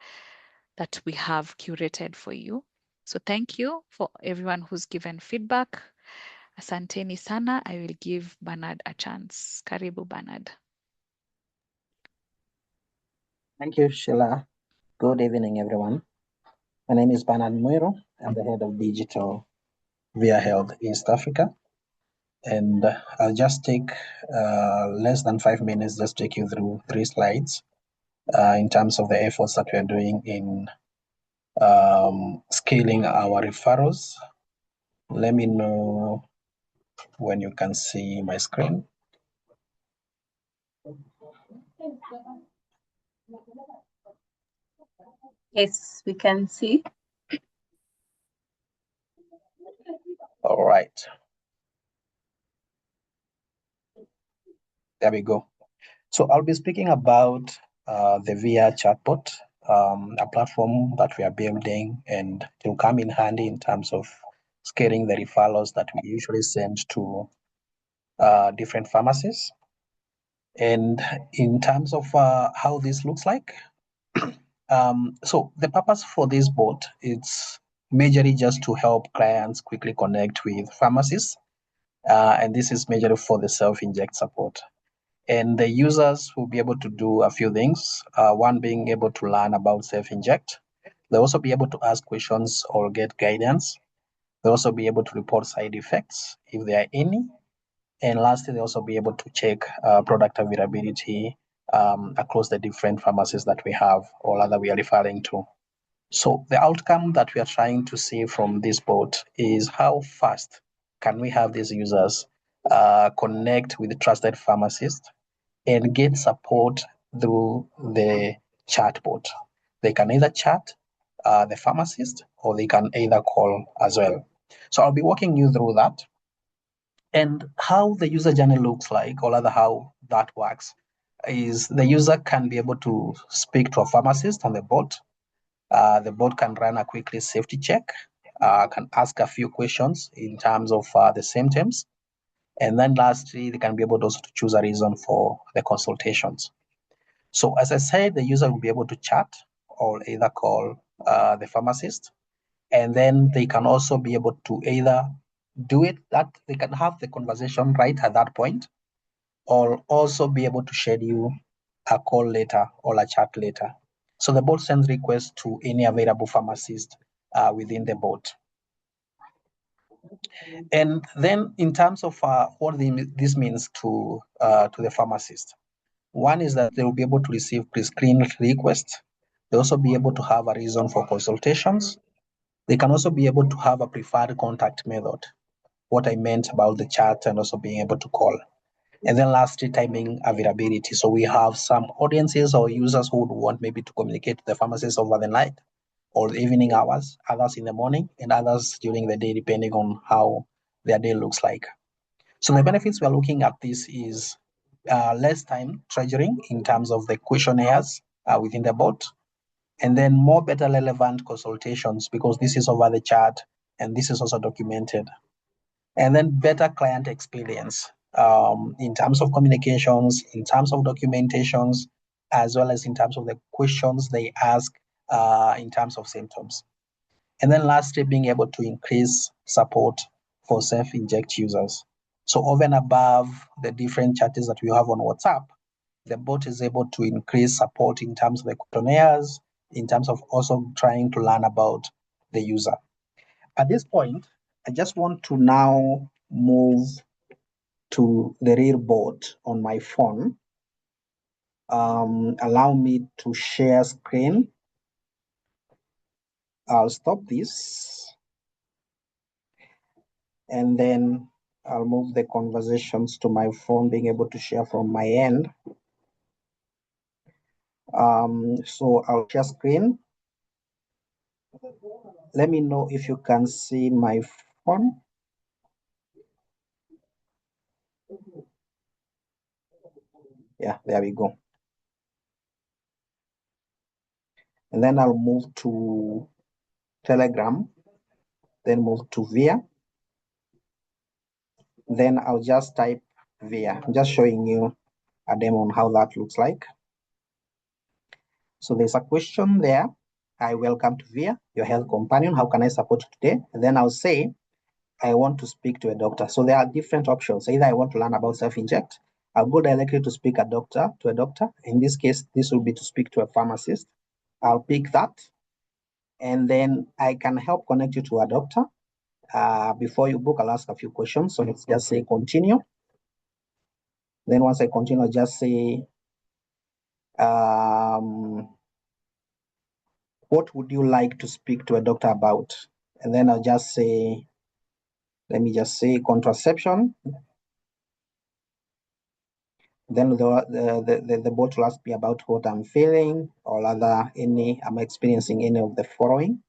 that we have curated for you. So thank you for everyone who's given feedback. Asanteni sana. I will give Bernard a chance. Karibu, Bernard. Thank you, Sheila. Good evening, everyone. My name is Bernard Muiro. I'm the head of digital via Health East Africa. And I'll just take less than 5 minutes, just take you through 3 slides in terms of the efforts that we are doing in scaling our referrals. Let me know when you can see my screen. Yes, we can see. All right. There we go. So I'll be speaking about the VIA chatbot, a platform that we are building, and it will come in handy in terms of scaling the referrals that we usually send to different pharmacies. And in terms of how this looks like, so the purpose for this bot is majorly just to help clients quickly connect with pharmacists, and this is majorly for the self-inject support. And the users will be able to do a few things. One being able to learn about self-inject. They'll also be able to ask questions or get guidance. They'll also be able to report side effects if there are any. And lastly, they'll also be able to check product availability across the different pharmacies that we have or that we are referring to. So the outcome that we are trying to see from this bot is how fast can we have these users connect with trusted pharmacists and get support through the chatbot. They can either chat the pharmacist or they can either call as well. So I'll be walking you through that and how the user journey looks like, or rather how that works, is the user can be able to speak to a pharmacist on the bot. The bot can run a quickly safety check, can ask a few questions in terms of the symptoms, and then lastly, they can be able also to choose a reason for the consultations. So as I said, the user will be able to chat or either call the pharmacist, and then they can also be able to either do it that they can have the conversation right at that point, or also be able to schedule a call later or a chat later. So the bot sends requests to any available pharmacist within the bot. And then in terms of what this means to the pharmacist, one is that they will be able to receive pre-screened requests. They'll also be able to have a reason for consultations. They can also be able to have a preferred contact method, what I meant about the chat and also being able to call. And then lastly, timing availability. So we have some audiences or users who would want maybe to communicate to the pharmacist over the night or the evening hours, others in the morning, and others during the day, depending on how their day looks like. So the benefits we're looking at this is less time treasuring in terms of the questionnaires within the bot, and then more better relevant consultations because this is over the chat and this is also documented. And then better client experience in terms of communications, in terms of documentations, as well as in terms of the questions they ask in terms of symptoms. And then lastly, being able to increase support for self-inject users. So over and above the different chatties that we have on WhatsApp, the bot is able to increase support in terms of the questionnaires, in terms of also trying to learn about the user. At this point, I just want to now move to the real bot on my phone. Allow me to share screen. I'll stop this and then I'll move the conversations to my phone, being able to share from my end. So I'll share screen. Let me know if you can see my phone. Yeah, there we go. And then I'll move to Telegram, then move to Via. Then I'll just type Via. I'm just showing you a demo on how that looks like. So there's a question there. Hi, welcome to Via, your health companion. How can I support you today? And then I'll say, I want to speak to a doctor. So there are different options. Either I want to learn about self-inject. I'll go directly to speak to a doctor. In this case, this will be to speak to a pharmacist. I'll pick that. And then I can help connect you to a doctor. Before you book, I'll ask a few questions. So let's just say continue. Then once I continue, I'll just say, what would you like to speak to a doctor about? And then I'll just say, let me just say contraception. Then the bot will ask me about what I'm feeling or I'm experiencing any of the following.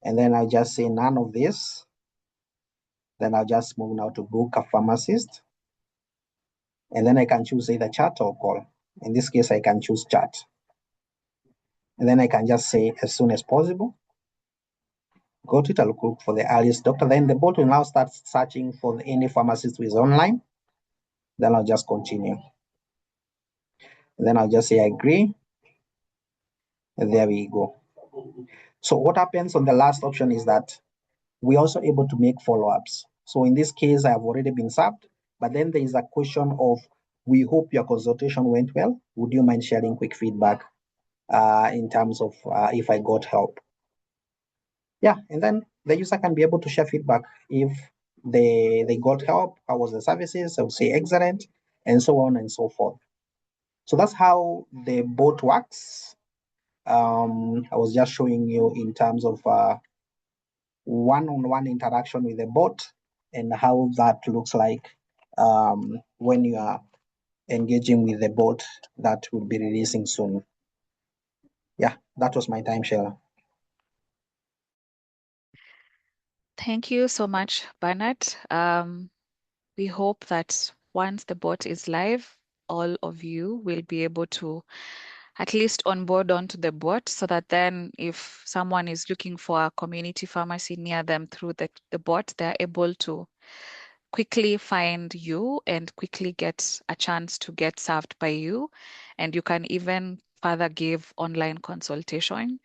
And then I'll just say none of this. Then I'll just move now to book a pharmacist. And then I can choose either chat or call. In this case, I can choose chat. And then I can just say as soon as possible. Go to it, I'll look for the earliest doctor. Then the bot will now start searching for any pharmacist who is online. Then I'll just continue. And then I'll just say agree. And there we go. So what happens on the last option is that we're also able to make follow-ups. So in this case, I have already been served, but then there is a question of, we hope your consultation went well. Would you mind sharing quick feedback in terms of if I got help? Yeah, and then the user can be able to share feedback if they got help, how was the services, I would say excellent, and so on and so forth. So that's how the bot works. I was just showing you in terms of one-on-one interaction with the bot and how that looks like when you are engaging with the bot that will be releasing soon. Yeah, that was my time, Sheila. Thank you so much, Bernard. We hope that once the bot is live, all of you will be able to at least onboard onto the bot so that then if someone is looking for a community pharmacy near them through the bot, they're able to quickly find you and quickly get a chance to get served by you. And you can even further give online consultation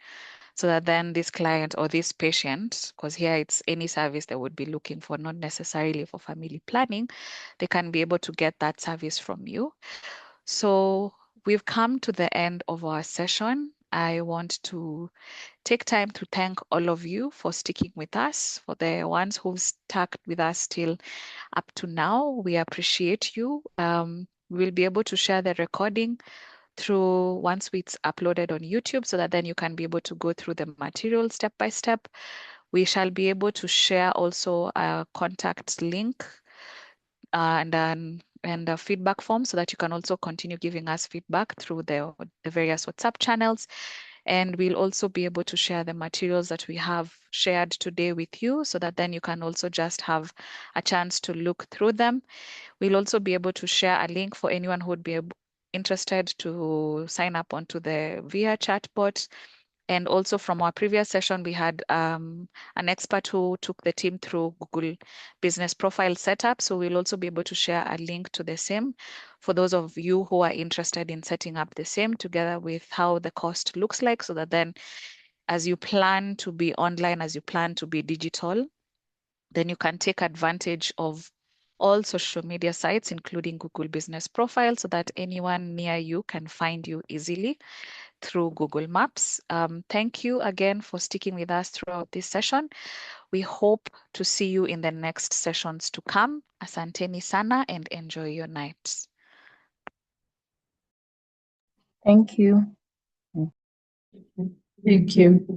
so that then this client or this patient, because here it's any service they would be looking for, not necessarily for family planning, they can be able to get that service from you. So we've come to the end of our session. I want to take time to thank all of you for sticking with us, for the ones who've stuck with us till up to now. We appreciate you. We'll be able to share the recording through once it's uploaded on YouTube so that then you can be able to go through the material step by step. We shall be able to share also a contact link and a feedback form so that you can also continue giving us feedback through the various WhatsApp channels. And we'll also be able to share the materials that we have shared today with you so that then you can also just have a chance to look through them. We'll also be able to share a link for anyone who would be interested to sign up onto the VIA chatbot. And also from our previous session, we had an expert who took the team through Google Business Profile setup. So we'll also be able to share a link to the same for those of you who are interested in setting up the same together with how the cost looks like so that then as you plan to be online, as you plan to be digital, then you can take advantage of all social media sites, including Google Business Profile, so that anyone near you can find you easily through Google Maps. Thank you again for sticking with us throughout this session. We hope to see you in the next sessions to come. Asanteni sana and enjoy your night. Thank you. Thank you.